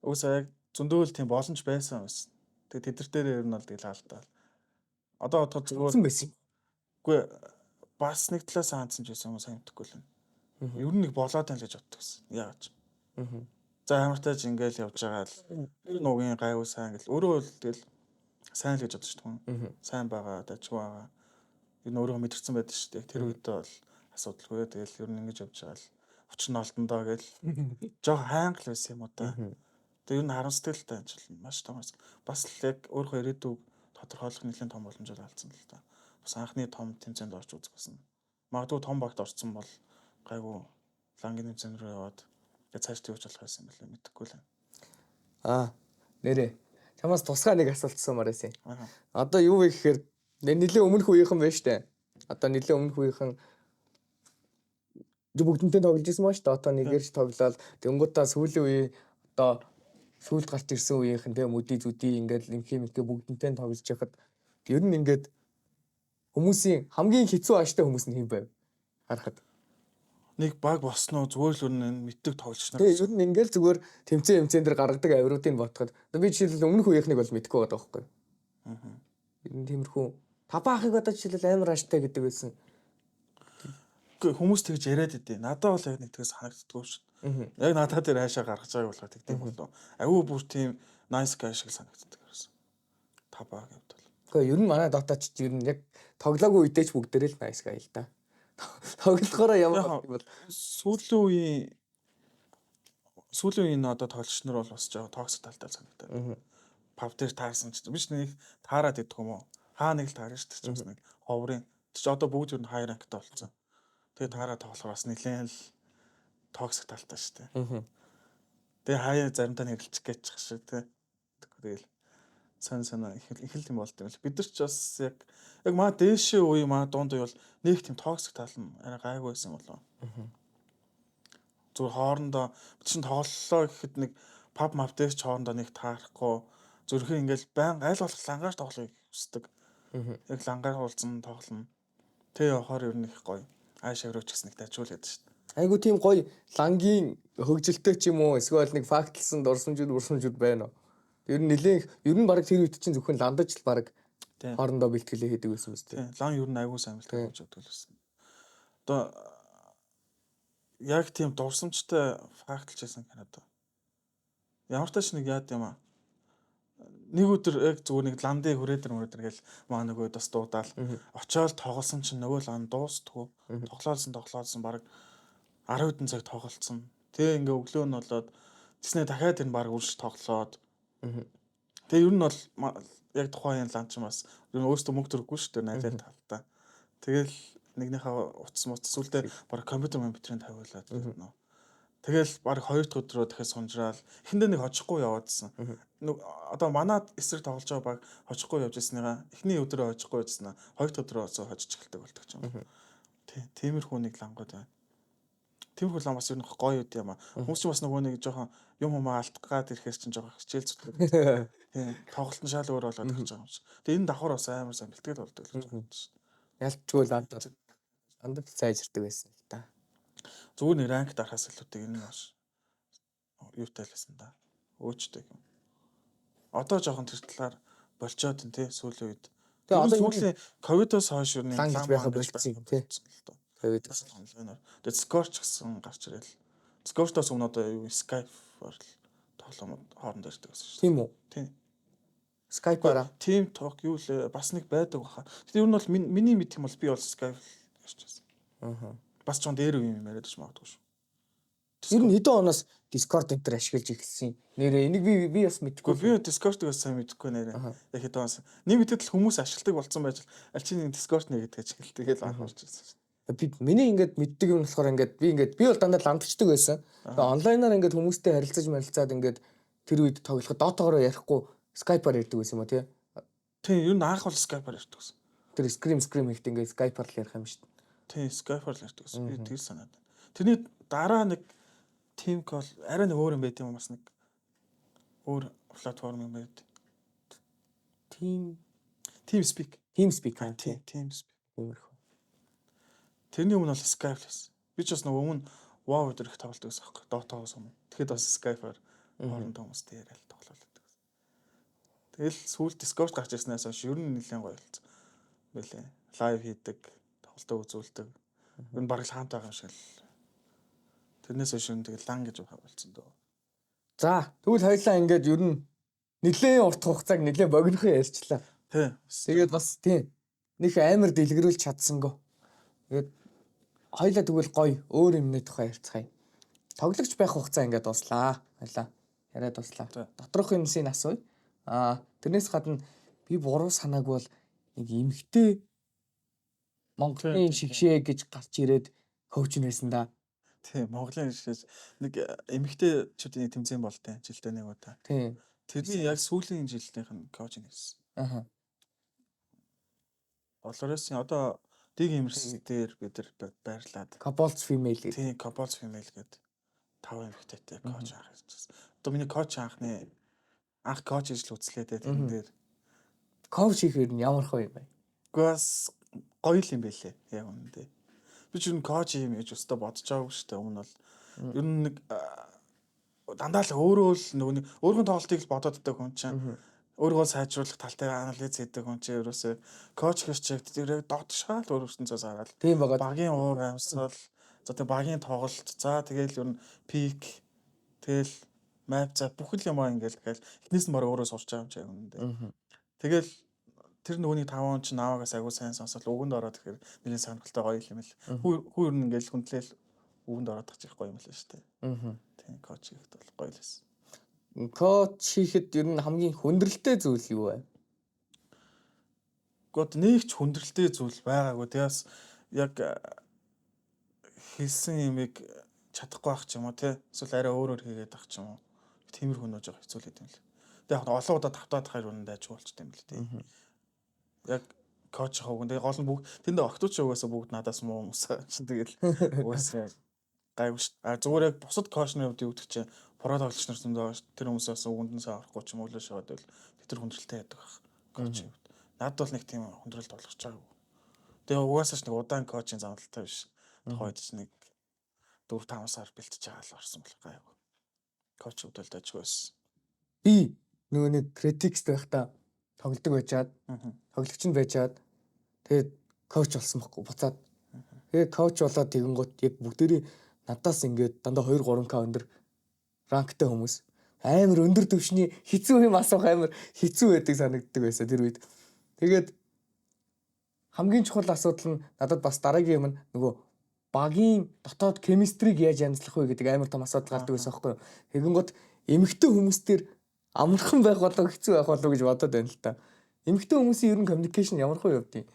Үгүйс яг зөндөө л тийм боломж байсан. Тэгээ тэд нар дээр ер нь бол тэгэл алдаа. Одоо бодоход зүгээр байсан. Үгүй бас нэг талаас хаанцсан ч байсан юм сайн мэдхгүй л байна. Ер нь нэг болоод байна л гэж боддог гэсэн. Яагаад ч. За хамартаж ингээл явж байгаа л ер нь угийн гайгүй сайн гэл өөрөө л тэгэл сайн л гэж бодож шүү дээ. Сайн байгаа, дажгүй байгаа. Ер нь өөрөө мэдэрсэн байдаг шүү дээ. Тэр үедээ бол асуудалгүй. Тэгэл ер нь ингэж явж байгаа л учир нь олдондоо гэл жоо хайнг л байсан юм уу та. Тэгээ ер нь харамсдаг л та энэ жил маш том. Бас л яг өөрөө ирээдүг тодорхойлох нэлээд том боломжууд алдсан л та. Бас анхны том тэмцээнд орж үзэх гэсэн. Магадгүй том багт орсон бол гайгүй лангийн тэмцээн рүү яваад тэгээ цааш тавьж болох байсан юм билээ мэдэхгүй л. Нэрээ. Чамаас тусгай нэг асуулт асуумаар байсан. Аа. Одоо юу вэ гэхээр нэлээд өмнөх үеийнхэн байна штэ. Одоо нэлээд өмнөх үеийнхэн бүгднтэй тоглож ирсэн маа штэ. Одоо нэгэрч тоглоод тэнгуудаа сүүлийн үе одоо сүүлд гарч ирсэн үеийнхэн тэгээ мөдий зүдий ингээд лимхимикээ бүгднтэй тоглож яхад ер нь ингээд хүмүүсийн хамгийн хэцүү ааштай хүмүүс нь хэм байв. Харахад. Нэг баг босноо зүгээр л үнэн мэддэг тоглож нар. Тэгээ ер нь ингээл зүгээр тэмцээн дээр гаргадаг авируудыг ботход. Би жишээлбэл өмнөх үеийнхнийг бол мэдгүй байгаа байхгүй. Ер нь тиймэрхүү табаахыг одоо жишээлбэл амар ааштай гэдэг байсан. Хүмүүс тэгж яриад идэв. Надад бол яг нэг тэгээс санагддаггүй шүү. Яг надад тэр хайшаа гаргаж байгааг болохоор тэгдэм болов. Аюу бүр тийм nice guy шиг санагддаг гэсэн. Табаа гэвдэл. Гэхдээ ер нь манай дотооч ер нь яг тоглоогүй үедээ ч бүгдээрээ л nice guy л да. Тоглохоороо ямар бол сүүлийн үеийн одоо тоглогчнор бол бас жоо токсик талтай санагдав. Пав дээр таарсан ч биш нэг таарад идэх юм уу? Хаа нэг л таарна шүү дээ. Бас нэг ховрын. Чи одоо бүгд ер нь high rankтай болсон. Тэгээ таараа тоглохоор бас нэлээд л токсик талтай шүү дээ. Тэгээ хаяа заримдаа нэгэлчих гэж шиг тий. Тэгэл сан их л юм болд юм л. Бид нар ч бас яг маа дээшээ үе маа дунд үе бол нэг тийм токсик тал нь арай гайгүй байсан болоо. Зүгээр хоорондоо бид чинь тоглолоо гэхэд нэг паб мав дээр ч хоорондоо нэг таарахгүй зүрхэн ингээл байн аль болох лангаж тоглохыг хүсдэг. Яг лангаар уулзсан тоглоно. Тэ явахаар ер нь их гоё. Ааш аврууч гэсэн нэг дажуулдаг шүү дээ. айгу тийм гоё лангийн хөгжилтэй ч юм уу эсвэл нэг фактлсан дурсамжууд байна уу? Ер нь баг тэр үед чинь зөвхөн ландаж л баг хоорондоо бэлтгэлээ хийдэг байсан биз дээ. Тийм. Лан ер нь айгуу сайн бэлтгэж боддог л байсан. Одоо яг тийм дурсамжтай факталж байсан Канада. Ямар тач нэг яад юм аа. Нэг өдөр яг зүгээр нэг ландын хүрээдэр гэл маа нөгөө бас дуудаал очиод тоглосон чинь нөгөө лан дуустгүй тоглоолсон баг 10 хэдэн цаг тоглолцсон. Тэгээ ингээ өглөө нь болоод тэснэ дахиад энэ баг үрж тоглоод. Тэгээ ер нь бол яг тухайн лан ч бас ер нь өөртөө мөнгө төрөхгүй шүү дээ найзал талтай. Тэгэл нэгнийхээ утас сүлдээ баг компьютер тавиулаад нөө. Тэгэл баг 2 дахь өдрөө дахиад сунжраал эхэндээ нэг хожихгүй яваадсан. Одоо манад эсрэг тоглож байгаа баг хожихгүй явж ирсныгаа эхний өдрөө хожихгүй явжснаа 2 дахь өдрөө хожиж эхэлдэг болдог ч юм. Тиймэрхүү нэг лангууд байна. Тиймэрхүү лан бас ер нь гоё үт юм аа. Хүмүүс ч бас нөгөө нэг жоохон юм алдгаад ирэхээс чинь жоохон хичээл зүтгэл. Тийм тоглолтын шал өөр болоод ирж байгаа юм шиг. Тэгээ энэ давхар бас амар сайн бэлтгэл болдог л гэж байна шүү. Ялчгүй андад цайжирдаг байсан л та. Зүгээр нэг ранк дарахаас илүүтэй энэ бас юутай л байсан да. Өөчтэй юм. Одоо жоохон тэр талаар болчоод энэ тий сүүлийн үед. Тэгээ одоо сүүлийн ковидоос хойш юу нэг лан байха болчихсон тий. Ковидоос онлайнаар. Тэгээ Scorch гэсэн гарч ирэл. Scorch-оос өмнө одоо юу Skype-аар тоглоомод хоорондоо ирдэг гэсэн шүү. Тийм үү? Тийм. Skype-аараа. Team Talk юу л бас нэг байдаг баха. Тэгээ ер нь бол миний мэдх юм бол би бол Skype ярьж байсан. Бас ч дээр үе юм яриад ч магадгүй шүү. Ер нь хэдэн оноос Discord энтер ашиглаж эхэлсэн. Нэрээ энийг би бас мэдэхгүй. Би Discord-ыг бас сайн мэдэхгүй нэрээ. Яг хэдэн оноос. Нэг мэдэд л хүмүүс ашигладаг болсон байж аль чинь Discord нэгэдэг ашигладаг гэж анхаарч байсан шүү. Би миний ингээд мэддэг юм болохоор би бол дандаа ландчдаг байсан. Тэгээ онлайнаар ингээд хүмүүстэй харилцаад ингээд тэр үед тоглоход дотоогоор ярихгүй Skype-аар ярьдаг байсан юм уу тий? Тийм, ер нь анх бол Skype-аар ярьдаг байсан. Тэр scream ихтэй ингээд Skype-аар л ярих юм шүү дээ. Тийм, Skype-аар л ярьдаг байсан. Би тэр санаад байна. Тэрний дараа нэг Team Call арай нэг өөр юм байт юм бас нэг өөр платформ юм байт. TeamSpeak. TeamSpeak. TeamSpeak. Тэрний өмнө бол Skype л байсан. Би ч бас нөгөө өмнө WoW дээр их тоглолдог байсан аахгүй. Dota-гоос өмнө. Тэгэхэд бас Skype-аар хоорондоо хүмүүстэй яриад тоглолдог байсан. Тэгэл сүүлд Discord гарч ирснээс хойш ер нь нэлээд гоё болсон. Байлээ. лайв хийдэг, тоглолтоо үзүүлдэг. Ер нь бараг л хаантай байгаа юм шиг л. Тэрнээс хойш тэгэл лан гэж болсон дөө. За тэгвэл хоёлаа ингээд ер нь нэлээд урт хугацааг нэлээд богинохон ярьчлаа. Тий. Тэгээд бас тийм нэг амар дэлгэрүүлж чадсангүй. Тэгээд хоёлаа тэгвэл гоё өөр юмны тухай ярьцгаая. Тоглогч байх хугацаа ингээд дуслаа. Хоёлаа яриад дуслаа. Доторх юмсыг асууя. Тэрнээс гадна би буруу санааг бол нэг эмхтэй Монголын шигшээ гэж гарч ирээд коуч нэсэн да. Тийм, Монголын шигшээ нэг эмэгтэйчүүдийн тэмцээн болтой жилдээ нэг удаа. Тийм. Тэрний яг сүүлийн жилийнх нь коуч нэсэн. Олоросын одоо дэг эмэрс дээр бид нар байрлаад. Couples female гэдэг. Тийм, couples female гэдэг 5 эмэгтэйтэй коуч анх хийжсэн. Одоо миний коуч анх коуч гэж л үзлээ тэрэн дээр. Коуч хийхээр нь ямар гоё юм бэ? Гээс гоё юм байлээ. Яг үнэндээ. Би ч юу коуч юм гэж өстө бодож байгаагүй шүү дээ. Өмнө бол ер нь нэг дандаа л өөрөө л нөгөө өөрийн тоглолтыг л бодоод байдаг хүн чинь өөрийгөө сайжруулах талтай анализ хийдэг хүн чинь ерөөсөө коуч гэж чигт тэрийг дотшаал өөрөөсөө зараад тийм байгаа. Багийн уур амьсгал за тэг багийн тоглолт за тэгэл ер нь пик тэгэл map за бүхэл юм аа ингээл тэгэл эхнээс нь баг өөрөө сурч байгаа юм чи үнэндээ. Тэгэл тэр нөгөөний 5 он ч наавагаас агуу сайн сонсол өгөнд ороод тэгэхээр нэлээд сонирхолтой гоё юм л. Хүү ер нь ингээл хүндлээл өгөнд ороод тачих гоё юм л шүү дээ. Тийм коуч хийхэд бол гоё л байсан. Коуч хийхэд ер нь хамгийн хүндрэлтэй зүйл юу вэ? Гэхдээ нэг ч хүндрэлтэй зүйл байгаагүй. Тэгээс яг хэлсэн юмыг чадахгүй байх ч юм уу те. Эсвэл арай өөрөөр хийгээд байх ч юм уу. Тиймэрхүү нөө жоох хэцүү л юм л. Тэгээ яг олон удаа тавтаад хаар үнэндээ ажиг болчтой юм л тийм. Яг коуч хавган тэгээ гол нь бүгд тэнд октооч угаасаа бүгд надаас муу мусаа чинь тэгэл угаасаа гайгүй ш. Зүгээр яг бусад коучны хувьд юу гэдэг чинь про тоглогч нар зөндөө тэр хүмүүсээс үгэндэнсээ авахгүй ч юм уу л шаваад байл тэр хүндрэлтэй байдаг байх коучны хувьд. Надад бол нэг тийм хүндрэл тоглож байгаагүй. Тэгээ угаасаа ч нэг удаан коучийн замналтай биш. Тухайд ч нэг 4-5 сар бэлтэж байгаа л орсон бол гайгүй. Коуч хувьд л ажиг байсан. Би нөгөө нэг критикст байхдаа тоглодог байжгаад тоглогч нь байжгаад тэгээд коуч болсон байхгүй буцаад. Тэгээд коуч болоод тэгэнгუთ яг бүгдээрээ надаас ингээд дандаа 2-3k өндөр ранктай хүмүүс амар өндөр түвшний хэцүү юм асуух амар хэцүү байдаг санагддаг байсан тэр үед. Тэгээд хамгийн чухал асуудал нь надад бас дараагийн юм нөгөө багийн дотоод кемистрийг яаж янзлах вэ гэдэг амар том асуудал гардаг байсан байхгүй юу. Тэгэнгუთ эмэгтэй хүмүүстэр амархан байх болоо хэцүү байх болоо гэж бодоод байна л та. Эмэгтэй хүмүүсийн ер нь communication ямар хөө явдیں۔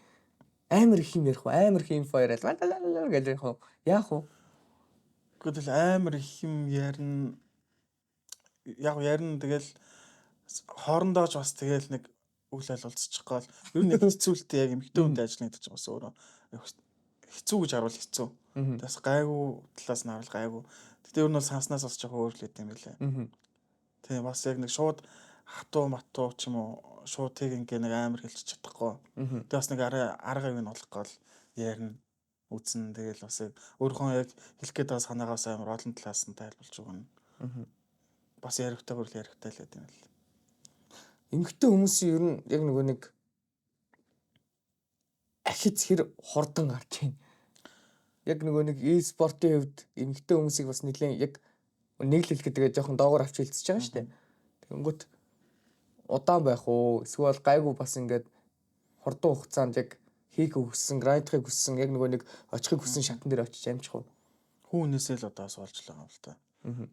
Амар их юм ярих уу, амар их инфо яриад гэж ярих уу. Яах вэ? Гэхдээ амар их юм ярина. Яг ярина тэгэл хоорондооч бас тэгэл нэг үйл ойлголцчих гол. Ер нь хэцүүлтэй яг эмэгтэй хүнтэй ажиллана гэдэг чинь бас өөрөө хэцүү гэж харуул хэцүү. Бас гайгүй талаас нь харуул гайгүй. Гэтэ ер нь бол санснаас бас жоохон өөр л юм байлаа. Тийм бас яг нэг шууд хатуу матуу ч юм уу шууд тэг ингээ нэг амар хэлчих чадахгүй. Тэгээ бас нэг арга юм олох гол ярина үзнэ тэгэл бас яг өөрийнхөө яг хэлэх гээд байгаа санаагаас амар олон талаас нь тайлбарлаж өгнө. Бас ярихтайгаар л ярихтай л гэдэг юм л. Эмэгтэй хүмүүсийн ер нь яг нөгөө нэг ахиц хэр хурдан гарч ийн. Яг нөгөө нэг e-спортын хувьд эмэгтэй хүмүүсийг бас нэлийн яг нэг л хэлэхэд тэгээ жоохон доогоор авч хэлцэж байгаа шүү дээ. Тэгэнгүүт удаан байх уу эсвэл гайгүй бас ингээд хурдан хугацаанд яг хийх хүссэн, грайдахыг хүссэн яг нөгөө нэг очихыг хүссэн шатн дээр очиж амжих уу? Хүүнээсээ л одоо асуулж байгаа юм л та.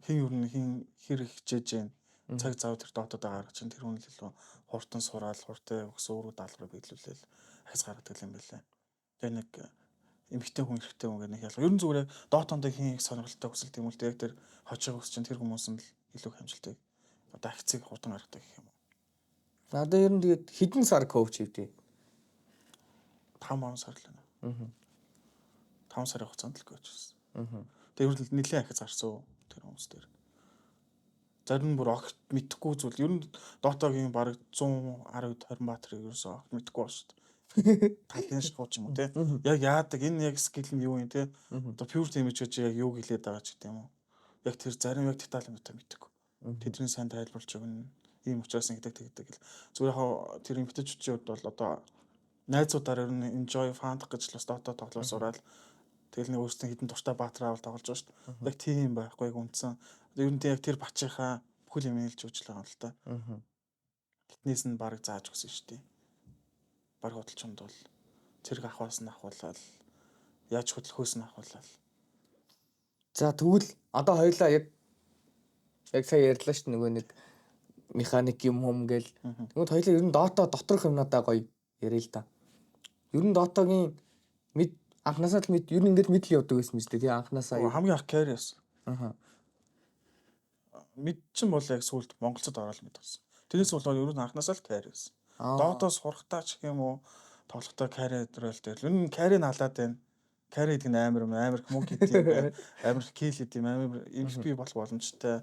Хин ер нь хин хэр хичээж जैन цаг зав тэр дотоод гаргаж чинь тэр хүн л илүү хурдан сураал хурдан өгсөн өөрөө даалгаврыг биелүүлээл хайс гаргадаг юм байлаа. Тэгээ нэг эмэгтэй хүн эрэгтэй хүн гэх нэг ялгаа. Ер нь зүгээр дотоонд хин их сонирхолтой хүсэлт юм л тэг тэр хожиг хүс чинь тэр хүмүүс нь л илүү хамжилтыг одоо акцийг хурдан гаргадаг гэх юм уу. Надад ер нь тэгээд хэдэн сар коуч хийвдээ. 5 сар л байна. 5 сарын хугацаанд л коуч хийсэн. Тэр нь нэлээд ахиц гарсан тэр хүмүүс дээр. Зарим нь бүр огт мэдхгүй зүйл. Ер нь дотоогийн баг 110 20 баатарыг ерөөсөө огт мэдхгүй байна шүү дээ. Талын шгууч юм уу те. Яг яадаг энэ яг скил нь юу юм те. Одоо pure damage гэж яг юу гэлээд байгаа ч гэдэм үү. Яг тэр зарим яг деталь юм та мэдхгүй. Тэдний сайн тайлбарлаж өгнө. Ийм учраас ингэдэг тэгдэг гэл. Зүгээр яг тэр эмгтээчүүдийн хувьд бол одоо найзуудаар ер нь enjoy fun гэж бас Dota тоглож сураад тэгэл нэг өөрсдөө хідэн дуртай баатар авал тоглож байгаа шүү дээ. Яг тийм байхгүй яг үндсэн. Ер нь яг тэр бачийнхаа бүхэл юм хэлж өгч байгаа юм л та. Тэднээс нь баг зааж өгсөн шүү дээ. Баг хөдөлчөнд бол цэрэг ахваас нь ахуулаад яаж хөдөлгөөс нь ахуулаад. За тэгвэл одоо хоёлаа яг сая ярьлаа шүү дээ нөгөө нэг механик юм гээл. Тэгвэл хоёлаа ер нь Dota доторх юмнуудаа гоё ярил л да. Ер нь Dota-гийн мэд анханасаа л мэд ер нь ингээд мэдл явдаг байсан юм шүү дээ. Тэгээ анханасаа Хамгийн ах carry байсан. Аха. Мэд чинь бол яг сүлд Монголцод ороод мэд болсон. Тэрнээс бол ер нь анханасаа л carry байсан. Dota сурахтаа ч гэх юм уу тоглохтой carry дээр л ер нь carry налаад байна. Carry гэдэг нь амар мөнгө гэдэг юм. Амар kill гэдэг юм. Амар MVP болох боломжтой.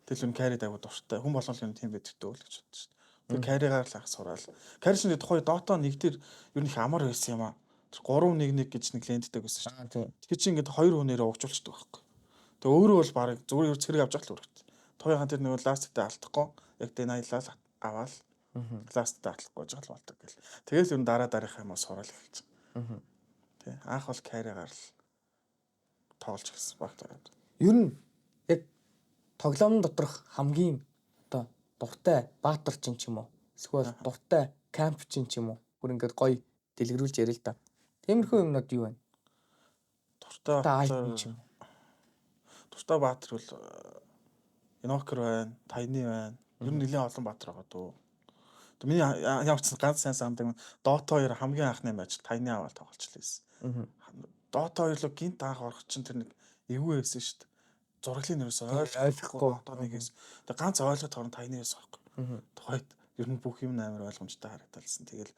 Тэгэл үн carry дагуу дуртай. Хүн болгол юм тийм байдаг дөө л гэж боддог шүү дээ. Тэгээ carry-гаар л ах сураал. Carry шинэ тухай Dota 1 дээр ер нь их амар байсан юм аа. 3-1-1 гэж нэг ленддэг байсан шүү дээ. Тэгэхээр чи ингээд 2 хүнээрээ угжуулчихдаг байхгүй. Тэгээ өөрөө бол баг зүгээр цэрэг авч явах л үргэлт. Тохиохан тэр нөгөө ласттай алдахгүй яг дэнайлал аваад ласттай алдахгүй жаал болдог гэл. Тэгээс ер нь дараагийнхаа юм сураал эхэлж. Тэ анх бол carry-гаар л тоглож гисэн багтаад. Ер нь яг тоглоомн доторх хамгийн одоо дуртай баатар чинь ч юм уу эсвэл дуртай камп чинь ч юм уу бүр ингээд гоё дэлгэрүүлж ярил л да. Тиймэрхүү юмнууд юу байна? Дуртай баатар чинь. Дуртай баатар бол Invoker байна, Tiny байна. Ер нь нэлээд олон баатар байгаа дөө. Тэгээ миний ямар ч ганц сайн самдаг Dota 2 хамгийн анхны матч Tiny аваад тоглолцлоо байсан. Dota 2 руу гинт анх орох чинь тэр нэг эвгүй байсан шүү дээ. Зураглын нэрээс ойлгохгүй Dota 1-ээс. Тэгээ ганц ойлгоод тоглон Tiny байсан байхгүй. Тухайд ер нь бүх юм амар ойлгомжтой харагдалсан. Тэгэл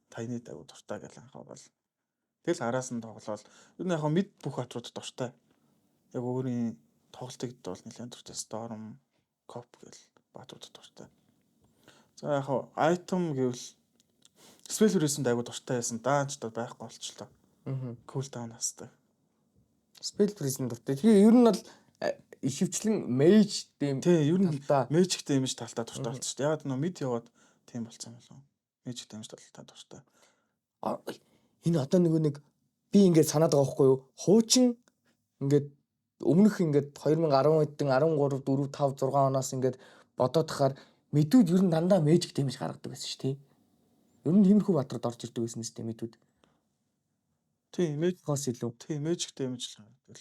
Tiny дагуу дуртай гэл анхаа бол. Тэгэл араас нь тоглоод ер нь яг мэд бүх хатрууд дуртай. Яг өөрийн тоглолтыг бол нэлээд дуртай. Storm, Cop гэл баатууд дуртай. За яг item гэвэл Spell Reason дагуу дуртай байсан. Даанч та байхгүй болчихлоо. Cool down хасдаг. Spell Reason дуртай. Тэгээ ер нь бол ишивчлэн mage дэм. Тий, ер нь magic damage талтаа дуртай болсон шүү дээ. Яг нөө mid яваад тийм болсон юм болов. Magic damage талтаа дуртай. Энэ одоо нэг би ингээд санаад байгаа байхгүй юу? Хуучин ингээд өмнөх ингээд 2010 эдэн 13 4 5 6 оноос ингээд бодоод тахаар мэдүүд ер нь дандаа magic damage гаргадаг байсан шүү дээ. Ер нь тиймэрхүү баатард орж ирдэг байсан шүү дээ мэдүүд. Тийм, хос илүү. Тийм, magic damage л гаргадаг.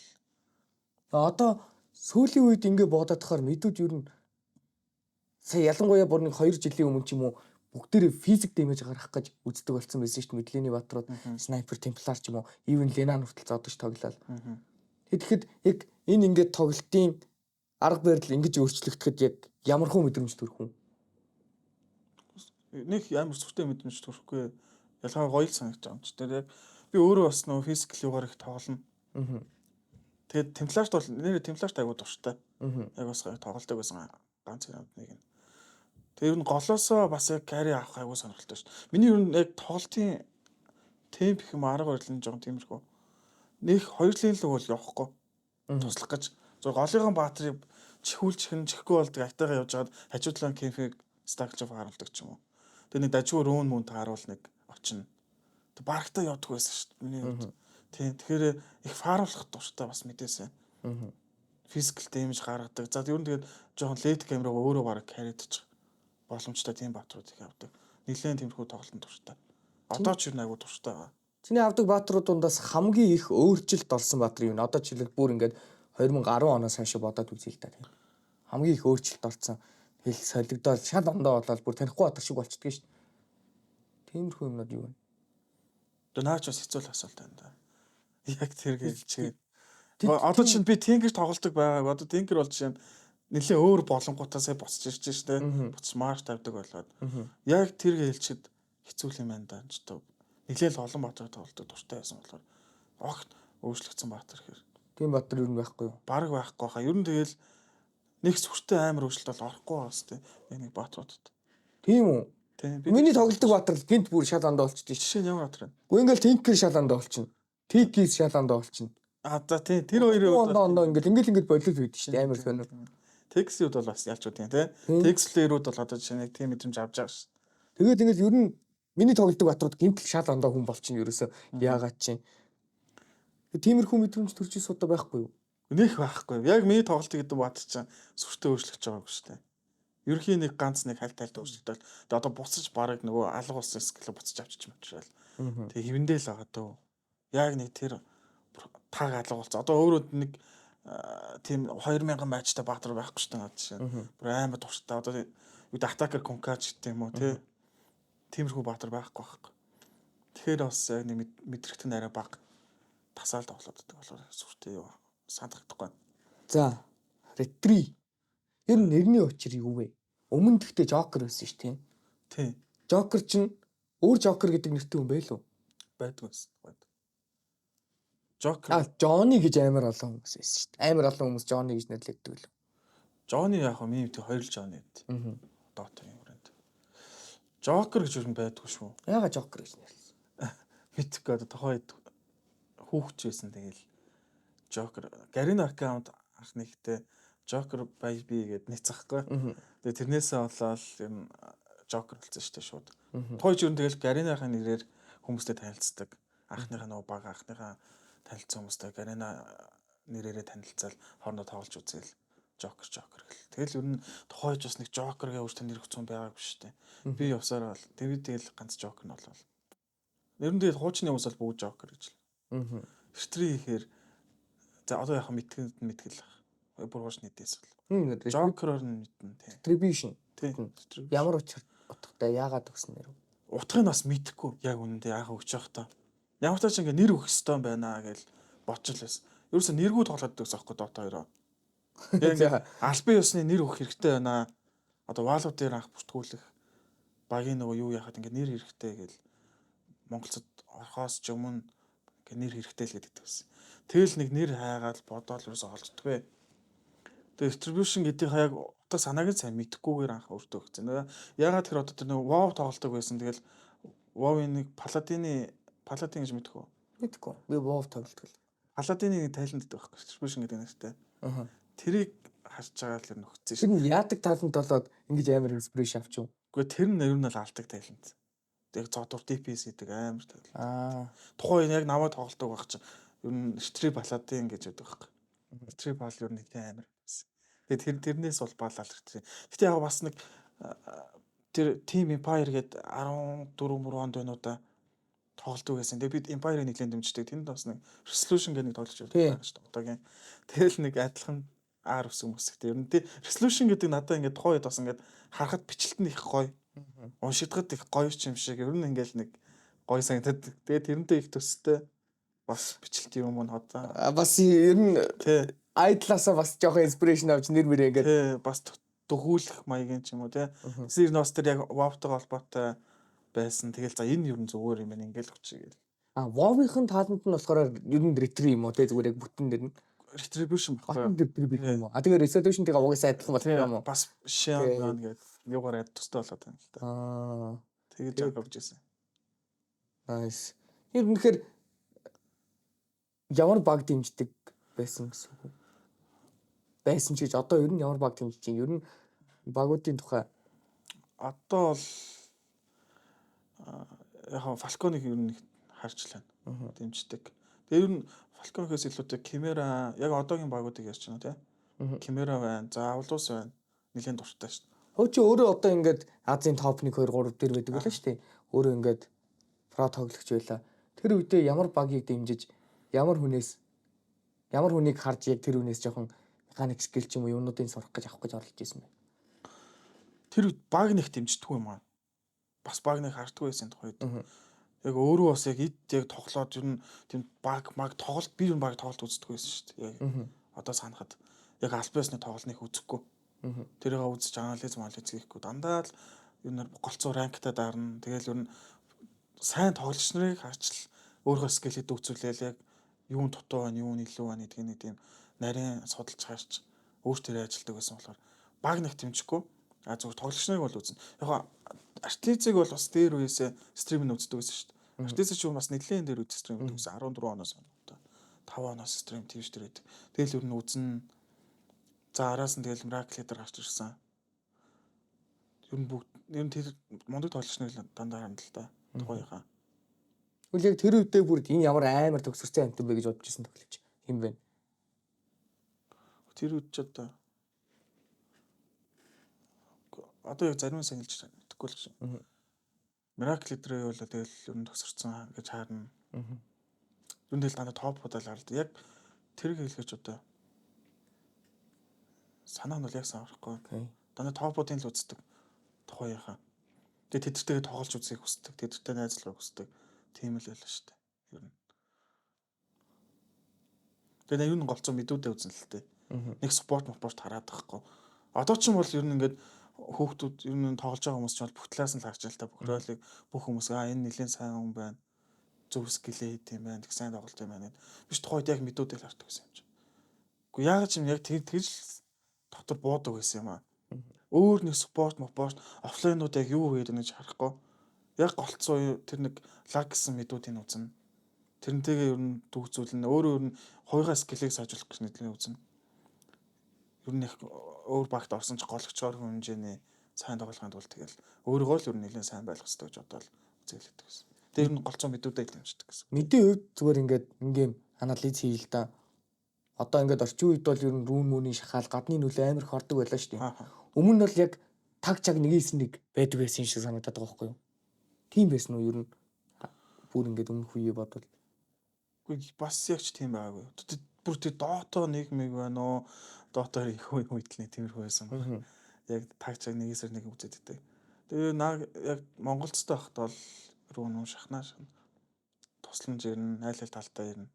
Одоо сүүлийн үед ингээд бодоод тахаар мэдүүд ер нь сая ялангуяа бүр нэг 2 жилийн өмнө ч юм уу бүгдээрээ физик дэмэж гаргах гэж үздэг болсон байсан шүү дээ. Медлений баатрууд, снайпер, темплар ч юм уу, even Ленан хүртэл зодож тоглолоо. Тэгэхэд яг энэ ингээд тоглолтын арга барил ингэж өөрчлөгдөхэд яг ямар хүн мэдрэмж төрөх үү? Нэг амар сүртэй мэдрэмж төрөхгүй. Ялгаа гоё л санагдаж байгаа юм ч. Тэр яг би өөрөө бас нөө физикл югаар их тоглоно. Тэгээд темпларт бол нэр темпларт аягүй дуртай. Яг бас тоглолтог байсан ганц юм нэг нь. Тэр ер нь голоосоо бас яг carry авах аягүй сонирхолтой шүү. Миний ер нь яг тоглолтын темп их юм арга барил нь жоохон тиймэрхүү. Нэг хоёр линлэг бол явахгүй. Туслах гэж. Зөв голынхан баатрыг чихүүлж чихгүй болдог актайгаа явж байгаад хажуудлаа кемфиг стаклж харуулдаг ч юм уу. Тэгээ нэг дажгүй рүүн мөн тааруул нэг очино. Тэг барагтаа явдаг байсан шүү дээ. Миний хувьд. Тийм. Тэгэхээр их фааруулах дуртай бас мэдээсэ. Physical damage гаргадаг. За ер нь тэгээд жоохон LED камераа өөрөө бараг carry-дчих боломжтой тийм баатрууд их авдаг. Нилээн тиймэрхүү тоглолтод дуртай. Одоо ч юу нэг аягүй дуртай байгаа. Чиний авдаг баатрууд дундаас хамгийн их өөрчлөлт орсон баатар юу? Одоо жишээлбэл бүр ингээд 2010 оноос хойш бодоод үзье л да тийм. Хамгийн их өөрчлөлт орсон. Хэл солигдоод шал ондоо болоод бүр танихгүй баатар шиг болчихдгийм шүү дээ. Тиймэрхүү юмнууд юу вэ? Тэгээ наач бас хэцүү л асуулт байна да. Яг тэр гэлчээд. Одоо чинь би Tinker тоглолдог байгаа. Одоо Tinker бол жишээ нь нэлээ өөр болонгуудаас буцаж ирж штэ. Буцаж марш тавьдаг болоод. Яг тэр гэлчээд хэцүү юм байна да. Нэлээ л олон баатар тоглолдог дуртай байсан болохоор огт өөрчлөгдсөн баатар хэр. Тийм баатар юу байхгүй юу? Бараг байхгүй хаа. Ер нь тэгэл нэг сүртэй амар өөрчлөлт бол орохгүй бас тийм нэг баатруудад. Тийм үү? Тийм. Миний тоглолдог баатар л гинт бүр шал андаа болчихдээ. Жишээ нь ямар баатар вэ? Гүн ингээл Tinker шал андаа болчихно. Tiki шал андаа болчихно. За тийм тэр хоёрын ондоо ингээл болоод байдаг шүү дээ. Амар сонир. Texas-үүд бол бас ялч үү тийм. Texas-лэрүүд бол одоо жишээ нэг тийм мэдрэмж авч байгаа шүү. Тэгээд ингээл ер нь Миний тоглодог батрууд гинтл шал ондоо хүн болчихно ерөөсөө яагаад чинь. Тиймэрхүү мэдрэмж төрж суудаа байхгүй юу? Нэх байхгүй. Яг миний тоглолтыг гэдэг бат чинь сүртэй өөрчлөгдөж байгаагүй шүү дээ. Ерөнхийн нэг ганц нэг хальт өөрчлөгдөв. Тэгээ одоо буцаж бараг нөгөө алга болсон скил буцаж авчиж мачраал. Тэгээ хэвэндээ л байгаа дөө. Яг нэг тэр таг алга болсон. Одоо өөрөө нэг тийм 2000 матчтай баатар байхгүй шүү дээ над жишээ. Бүр амар турштай. Одоо юу атакер конкач гэдэг юм уу тий. Тиймэрхүү баатар байхгүй байхгүй. Тэгэхээр бас яг нэг мэдрэгт нь арай бага тасаал тоглоод байдаг болохоор сүртэй юу санагдахгүй. За, ретри. Ер нь нэрний учир юу вэ? Өмнө гэхдээ Жокер байсан шүү тийм. Тий. Жокер чинь өөр Жокер гэдэг нэртэй хүн байлуу? Байдгүй байсан. Жокер. Джонни гэж амар олон хүмүүс байсан шүү дээ. Амар олон хүмүүс Джонни гэж нэрлэдэг л. Джонни яг хөө минь хоёр Джонни гэдэг. Дотогийн хүрээнд. Жокер гэж юу байдгүй шүү. Яагаад Жокер гэж нэрлэсэн? Мэдхгүй одоо тохойд хүүхч байсан тэгэл Жокер Гарина аккаунт анх нэгтээ Жокер Baby гэд нэцэхгүй. Тэгээ тэрнээсээ болоод ер нь Жокер болсон шүү дээ шууд. Тойч ер нь тэгэл Гаринахийн нэрээр хүмүүстэй танилцдаг. Анхныхаа нөгөө бага анхныхаа танилцсан хүмүүстэй Гарина нэрээрээ танилцал хоорондоо тоглож үзэл Жокер гэл. Тэгэл ер нь тохойч бас нэг Жокер гэж өөртөө нэр өгсөн байгаагүй шүү дээ. Би явсаар бол тэгэл ганц Жокер нь болов. Ер нь тэгэл хуучны хүмүүс бол бүгд Жокер гэж л. Ретри ихээр за одоо яхаа мэдгэл бүр хоош нийтээс бол. Жокероор нь мэднэ тий. Retribution. Тий. Ямар учир утгатай яагаад өгсөн нэр вэ? Утгыг нас мэдэхгүй яг үнэндээ яхаа өгч явах та. Ямар ч ингэ нэр өгөх ёстой байна гэж бодчихл байсан. Ерөөсө нэргүй тоглоод байсан аахгүй Dota 2-оо. Яг албан ёсны нэр өгөх хэрэгтэй байна. Одоо Valve дээр анх бүртгүүлэх багийн нөгөө юу яхад ингэ нэр хэрэгтэй гэл Монголцод орхоос ч өмнө ингэ нэр хэрэгтэй л гэдэг байсан. Тэгэл нэг нэр хайгаад бодоол ерөөсө олждгвэ. Тэгээ distribution гэдэг яг утга санааг нь сайн мэдэхгүйгээр анх өөртөө өгсөн. Ягаад тэр одоо тэр нэг WoW тоглолдог байсан. Тэгэл WoW-ийн нэг Paladin гэж мэдэх үү? Мэдгүй. Би WoW тоглолдог л. Paladin-ийн нэг тайланд гэдэг байхгүй distribution гэдэг нэртэй. Тэрийг харж байгаа л нөхцөн Тэр шүү. нь яадаг талент болоод ингэж амар инспирэшн авч юу? Гэхдээ тэр нь ер нь л алдаг тайланд. Яг зодор DPS гэдэг амар тайланд. Тухайн яг наваа тоглолдог байх чинь ер нь Street Paladin гэж яддаг байхгүй. Street Pal ер нь тийм амар байсан. Тэгээд тэрнээс бол балаал Street. Гэтэ яг бас нэг тэр Team Empire гээд 14 онд байнуудаа тоглолдог байсан. Тэгээд бид Empire-ыг нэглэн дэмждэг. Тэнд бас нэг Resolution гэдэг нэг тоглож байдаг шүү дээ. Одоогийн тэгэл нэг адилхан R өсөн хүмүүстэй. Ер нь тий Resolution гэдэг надад ингээд тухайн үед бас ингээд харахад бичлэлт нь их гоё. Уншигдахад их гоё юм шиг. Ер нь ингээд нэг гоё санагдаад. Тэгээд тэрнтэй их төстэй бас бичлэлт юм уу одоо. Бас ер нь тий айдлаасаа бас жоохон инспирэшн авч нэр мэрээ ингээд тий бас дөгүүлэх маягийн ч юм уу тий. Зэрэг нос тэр яг WoW-той холбоотой байсан. Тэгэл за энэ ер нь зүгээр юм байна ингээл өчиг гэл. WoW-ийн тааланд нь болохоор ер нь retry юм уу те зүгээр яг бүтэн дээр нь Retribution багтаа. Retribution юм уу? Тэгээ resolution-тэйгээ угаасаа адилхан болох юм уу? Бас Shion гэдэг юугаар тустай болоод байна л та. Тэгээд яг авч ирсэн. Nice. Ер нь тэгэхээр ямар баг дэмждэг байсан гэсэн үг. Байсан ч гэж одоо ер нь ямар баг дэмжиж чинь ер нь багуудын тухай одоо бол яг Falcon-ыг ер нь харж лана. Дэмждэг. Тэгээ ер нь Falcon-ээс илүүтэй Chimera яг одоогийн багуудыг ярьж байна тий. Chimera байна. За Avlus байна. Нилээн дуртай шүү дээ. Хөө чи өөрөө одоо ингээд Азийн топ 1 2 3 дээр байдаг байлаа шүү дээ. Өөрөө ингээд про тоглогч байлаа. Тэр үедээ ямар багийг дэмжиж ямар хүнийг харж яг тэр хүнээс жоохон механик скил ч юм уу юмнуудыг сурах гэж авах гэж оролдож ирсэн байна. Тэр баг нэг дэмждэггүй юм аа. Бас баг нэг хардггүй байсан тухайд. Яг өөрөө бас яг яг тоглоод ер нь тийм баг тоглолт би ер нь баг тоглолт үздэг байсан шүү дээ. Яг одоо санахад яг альбиасны тоглолтыг үзэхгүй. Тэрийг үзэж анализ хийхгүй дандаа л ер нь голцоо ранктай дарна. Тэгэл ер нь сайн тоглогч нарыг харж өөрөө скелет үзүүлээл яг юун дутуу байна, юун илүү байна гэдгийг нэг тийм нарийн судалж харж өөртөө ажилладаг байсан болохоор баг нэг дэмжихгүй. Зүгээр тоглогч нарыг бол үзнэ. Яг Artlizig бол бас дээр үеэсээ стрим нь үздэг байсан шүү дээ. Artlizig ч бас нэлээд дээр үздэг стрим үздэг гэсэн 14 оноос одоо 5 оноос стрим Twitch дээр байдаг. Тэгэл ер нь үзнэ. За араас нь тэгэл Miracle дээр гарч ирсэн. Ер нь бүгд тэр мундаг тоглогч нар дандаа харна л да. Тухайхаа. Үгүй яг тэр үедээ бүр энэ ямар амар төгсөртэй амт юм бэ гэж бодож ирсэн тоглож юм бэ? Тэр үед ч одоо яг зарим сангилж мэдэхгүй л гэж. Miracle Leader бол тэгэл ер нь төгсөрсөн гэж харна. Юу нэл дандаа топуудаа л харалт. Яг тэр хэлгэж одоо санаа нь бол яг санахгүй. Дандаа топуудын л үздэг. Тухайхаа. Тэгээ тэдэртэйгээ тоглож үзье хүсдэг. Тэдэртэй найзлахыг хүсдэг. Тийм л байлаа шүү дээ. Ер нь. Тэгээ юу н голцоо мэдүүдээ үзэн л тээ. Нэг спорт хараад байхгүй. Одоо ч юм бол ер нь ингээд хүүхдүүд ер нь тоглож байгаа хүмүүс ч бол бүх талаас нь л харж байгаа л та. Бүх роолыг бүх хүмүүс энэ нэлийн сайн хүн байна. Зөв скилээ хийх юм байна. Тэг сайн тоглолт юм байна. Биш тухайд яг мэдүүдээ л хардаг гэсэн юм чинь. Гэхдээ яагаад ч юм яг тэгж дотор буудаг байсан юм аа. Өөр нэг спорт офлайнууд яг юу хийдэг гэж харахгүй. Яг голцоо тэр нэг лаг гэсэн мэдүүдийг үзнэ. Тэрнтэйгээ ер нь дүүцүүлнэ. Өөр нь хоёроо скиллийг сайжруулах гэж нэтлээ үзнэ. Ер нь их өөр багт орсон ч гологчоор хэмжээний сайн тоглохын тулд тэгэл өөрийгөө л ер нь нэлээд сайн байх хэрэгтэй гэж бодоод үзэлдэг гэсэн. Тэр нь голцоо мэдүүдээ илэмждэг гэсэн. Мэдээ үед зүгээр ингээд ингээм анализ хийе л да. Одоо ингээд орчин үед бол ер нь рүүн мөний шахаал гадны нөлөө амар их ордог байлаа шүү дээ. Өмнө нь бол яг таг чаг нэг байдаг байсан шиг санагдаад байгаа байхгүй юу? Тийм байсан уу ер нь бүр ингээд өмнөх үеэ бодвол. Үгүй бас яг ч тийм байгаагүй. Бүр тэр Dota 1 байна уу? Dota их үетлээ тиймэрхүү байсан. Яг таг чаг нэгээсэр нэг үзээд идэг. Тэгээ яг Монголцтой байхад бол рүүн шахнаа тусламж ирнэ, айл талтай ирнэ.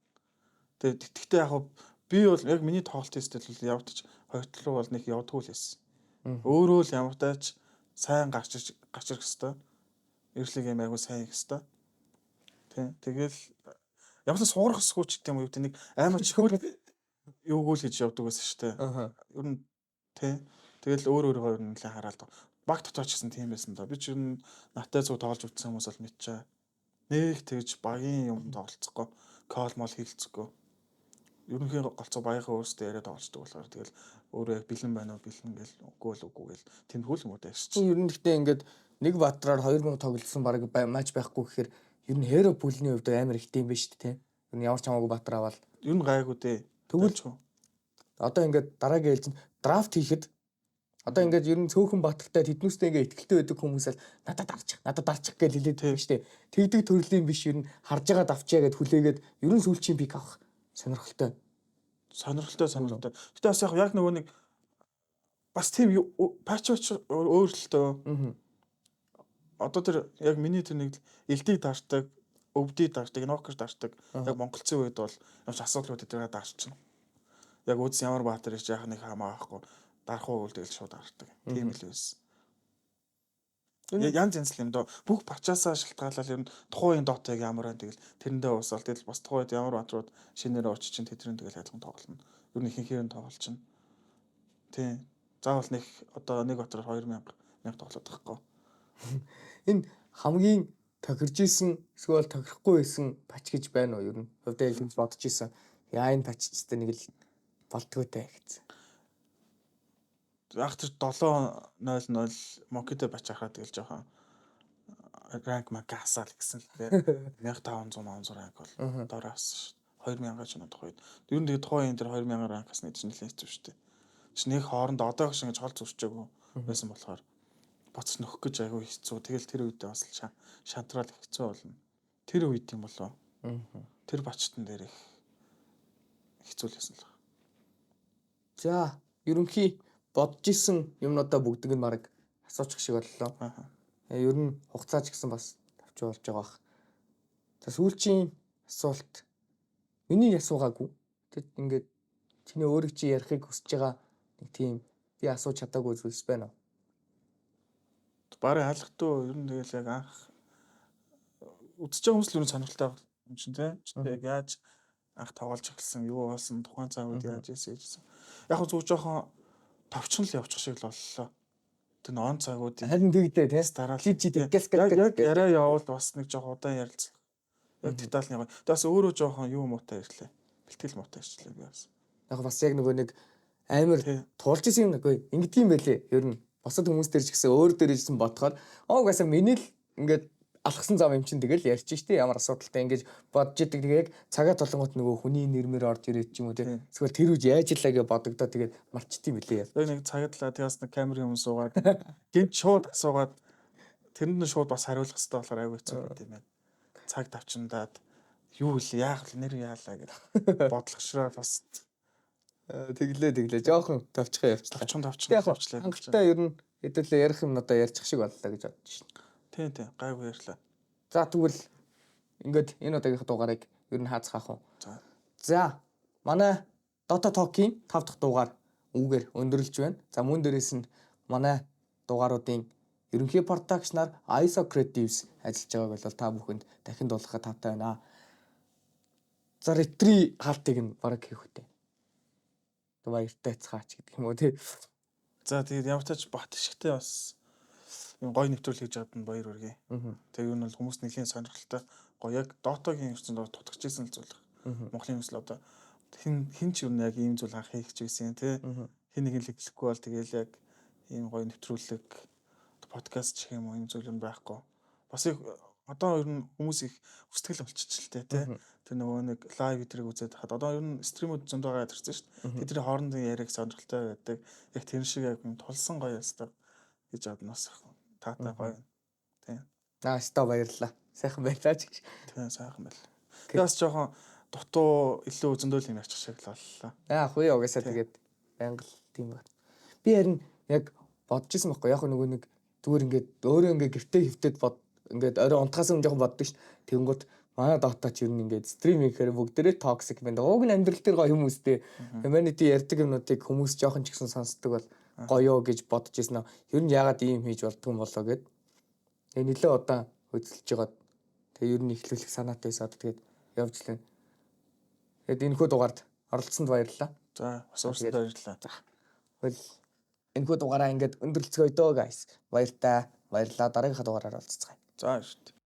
Тэгээ тэгтээ яг би бол яг миний тоглолтын стил бол явдаж хоёртол руу бол нэг явдгүй л байсан. Өөрөө л ямар тач сайн гарч ирэх хэвээр. Эрлэг юм айгу сайн их хэвээр. Тэ. Тэгэл ямар ч суурах сүүч гэдэг юм уу нэг аймаг чихүүл юугүй л гэж явдаг байсан шүү дээ. Ер нь тэ. Тэгэл өөрөөгөө ер нь нэлээд хараад баг дотор ч гэсэн тийм байсан да. Би ч ер нь наттай зүг тоглож үзсэн хүмүүс бол мэдчихэ. Нэг тэгж багийн юм тоглолцохгүй, кол мол хилцэхгүй. Ерөнхийн голцоо багийнхаа өөрсдөө яриад тоглолцдог болохоор тэгэл өөрөө яг бэлэн байна уу бэлэн гэл үгүй л үгүй гэл тэмхүүл юм уу дээш. Ер нь гэхдээ ингээд нэг батраар 2000 тоглолцсон баг матч байхгүй гэхээр ер нь Hero Pool-ний хувьд амар ихтэй юм байна шүү дээ. Ер нь ямар ч хамаагүй батар аваад ер нь гайгүй дээ. Тэгвэл одоо ингээд дараагийн ээлжинд драфт хийхэд одоо ингээд ер нь цөөхөн батартай тэднүүстэй ингээд ихтэй байдаг хүмүүс л надад дарчих гэж хэлээд байдаг шүү дээ. Тэгдэг төрлийн биш ер нь харж байгаа давчаа гэд хүлээгээд ер нь сүүлчийн пик авах сонирхолтой. Гэтэ бас яг нөгөө нэг бас тийм патч өөрлөлтөө. Одоо тэр яг миний тэр нэг элдийг дардаг, өвдийг дардаг, нокер дардаг. Яг монголцын үед бол ямар ч асуудлууд дээр дарчихна. Яг үз ямар баатар их яах нэг хамаа авахгүй дарах уу тэгэл шууд дардаг. Тийм л байсан. Янз юм доо бүх патчаасаа шалтгаалаад ер нь тухайн дотыг ямар байна тэгэл тэрэндээ уусаал тэгэл бас тухайд ямар баатрууд шинээр очиж чинь тэдрэн тэгэл хайлган тоглоно. Ер нь ихэнхээр нь тоглолч нь. Тийм. Заавал нэг одоо нэг батраар 2000 тоглоод байхгүй. Энэ хамгийн тохирж исэн эсвэл тохирохгүй байсан патч гэж байна уу ер нь? Хувьдаа хэлж бодож исэн. Яа энэ патчтай нэг л болтгоо таа гэсэн. Яг тэр 700 Monkey-тэй бач хараад тэгэл жоохон ранк магасаал гэсэн л дээ. 1500 ранк бол дороос 2000 ч надад тухайд. Ер нь тэгээ тухайн энэ 2000 ранкаас нэг чинь нэлээд хэцүү шүү дээ. Чи нэг хооронд одоогш ингэж хол зурчаагүй байсан болохоор боцож нөхөх гэж айгүй хэцүү. Тэгэл тэр үедээ бас шантраал хэцүү болно. Тэр үед юм болоо. Тэр бачтан дээр их хэцүү л байсан л. За, ерөнхий бодож исэн юмнуудаа бүгдийг нь мараг асуучих шиг боллоо. Ер нь хугацаач гэсэн бас тавч болж байгаа бах. За сүүлчийн асуулт. Миний асуугаагүй. Тэгэд ингээд чиний өөрийг чи ярихыг хүсэж байгаа нэг тийм би асууж чадаагүй зүйлс байна уу? Барыг хаалгатуу ер нь тэгэл яг анх үзэж байгаа хүмүүс л ер нь сонирхолтой юм шин тий. Яг яаж анх тоглож эхэлсэн, юу болсон, тухайн цаг үед яаж ийсэн. Яг хөө зүг жоохон товчхон л явчих шиг л боллоо. Тэр он цагуудын харин тэгдэ тий. Яг яриа явал бас нэг жоох удаан ярилцлаа. Яг детальны гоё. Тэгээс өөрөө жоохон юу муутай ирлээ. Бэлтгэл муутай ирчлээ би бас. Яг бас яг нөгөө нэг амар туулж исэн юм нэгүй. Ингэдэг юм байлээ. Ер нь босод хүмүүс дээр ч гэсэн өөр дээр ирсэн бодохоор угаасаа миний л ингээд алхсан зам юм чинь тэгэл ярьж штэ ямар асуудалтай ингэж бодж идэг тэгээ яг цагаа толонгот нөгөө хүний нэрмээр орж ирээд ч юм уу те эсвэл тэр үж яаж илаа гэж бодогдоо тэгээд марчдсан билээ яа. Яг нэг цагаадлаа тэгээс нэг камерын юм суугаад гинт шууд асуугаад тэрэнд нь шууд бас хариулах хэрэгтэй болохоор аягүй хэцүү байт юм байна. Цаг тавчиндаад юу вэ яах вэ нэр яалаа гэж бодлогошроо бас Тэглээ жоохон тавчхаа явчлаа. тавчхан явчлаа. Хангалттай ер нь хэдүүлээ ярих юм одоо ярьчих шиг боллоо гэж бодож шин. Тийм гайгүй ярьлаа. За тэгвэл ингээд энэ удаагийнхаа дугаарыг ер нь хаацгаах уу. За манай Dota Talk-ийн 5 дахь дугаар үүгээр өндөрлөж байна. За мөн дээрээс нь манай дугааруудын ерөнхий продакшнаар ISO Creatives ажиллаж байгааг бол та бүхэнд дахин дуулгахад тавтай байна. За ретри хаалтыг нь бараг хийх үтэй. Баяртай цаач гэдэг юм уу тий. За тэгээд ямар ч тач бат шигтэй бас энэ гой нэвтрүүл хийж чадсан баяр үргээ. Тэгээ юу нь бол хүмүүс нэлийн сонирхолтой гоё яг Dota-гийн ертөнд тутагч ийсэн л зүйл. Монголын хүсэл одоо хин ч юу нэг ийм зүйл анх хийх ч байсан тий. Хин нэг л хэлэхгүй бол тэгээл яг ийм гоё нэвтрүүлэг подкаст гэх юм уу ийм зүйл нь байхгүй. Бас их одоо ер нь хүмүүс их хүстгэл болчихчихлээ тий. Тэр нөгөө нэг лайв видеог үзээд хаад одоо ер нь стримүүд зөнд байгаа төрсөн шүү дээ. Тэдний хоорондын яриаг сонирхолтой байдаг. Яг тэр шиг яг юм тулсан гоё ястаа гэж бодноос таатай гоё. Тийм. Наастаа баярлалаа. Сайхан байлаа ч гэж. Тийм сайхан байл. Тэгээс жоохон дутуу илүү зөндөөл юм ярьчих шиг л боллоо. Яах вэ угаасаа тэгээд байнга л тийм байна. Би харин яг бодож исэн байхгүй яг нөгөө нэг зүгээр ингээд өөрөө ингээд гэртээ хөвтөд ингээд орой унтахаас өмнө жоохон боддог ш. Тэгэнгүүт манай Dota ч ер нь ингээд стрим хийхээр бүгдээрээ токсик байна. Уг нь амьдрал дээр гоё хүмүүстэй. Humanity ярьдаг юмнуудыг хүмүүс жоохон ч гэсэн сонсдог бол гоё гэж бодож ирсэн. Ер нь яагаад ийм хийж болдгоо болоо гэд. Тэгээ нэлээ удаан хөдөлж жагаад тэгээ ер нь ихлүүлэх санаатай байсаад тэгээд явж лээ. Тэгээд энэхүү дугаард оролцсонд баярлалаа. За бас уурсанд баярлалаа. Хөл энэхүү дугаараа ингээд өндөрлцгөөе дөө guys. Баярлалаа. Дараагийнхаа дугаараар олцгаая. За шүү дээ.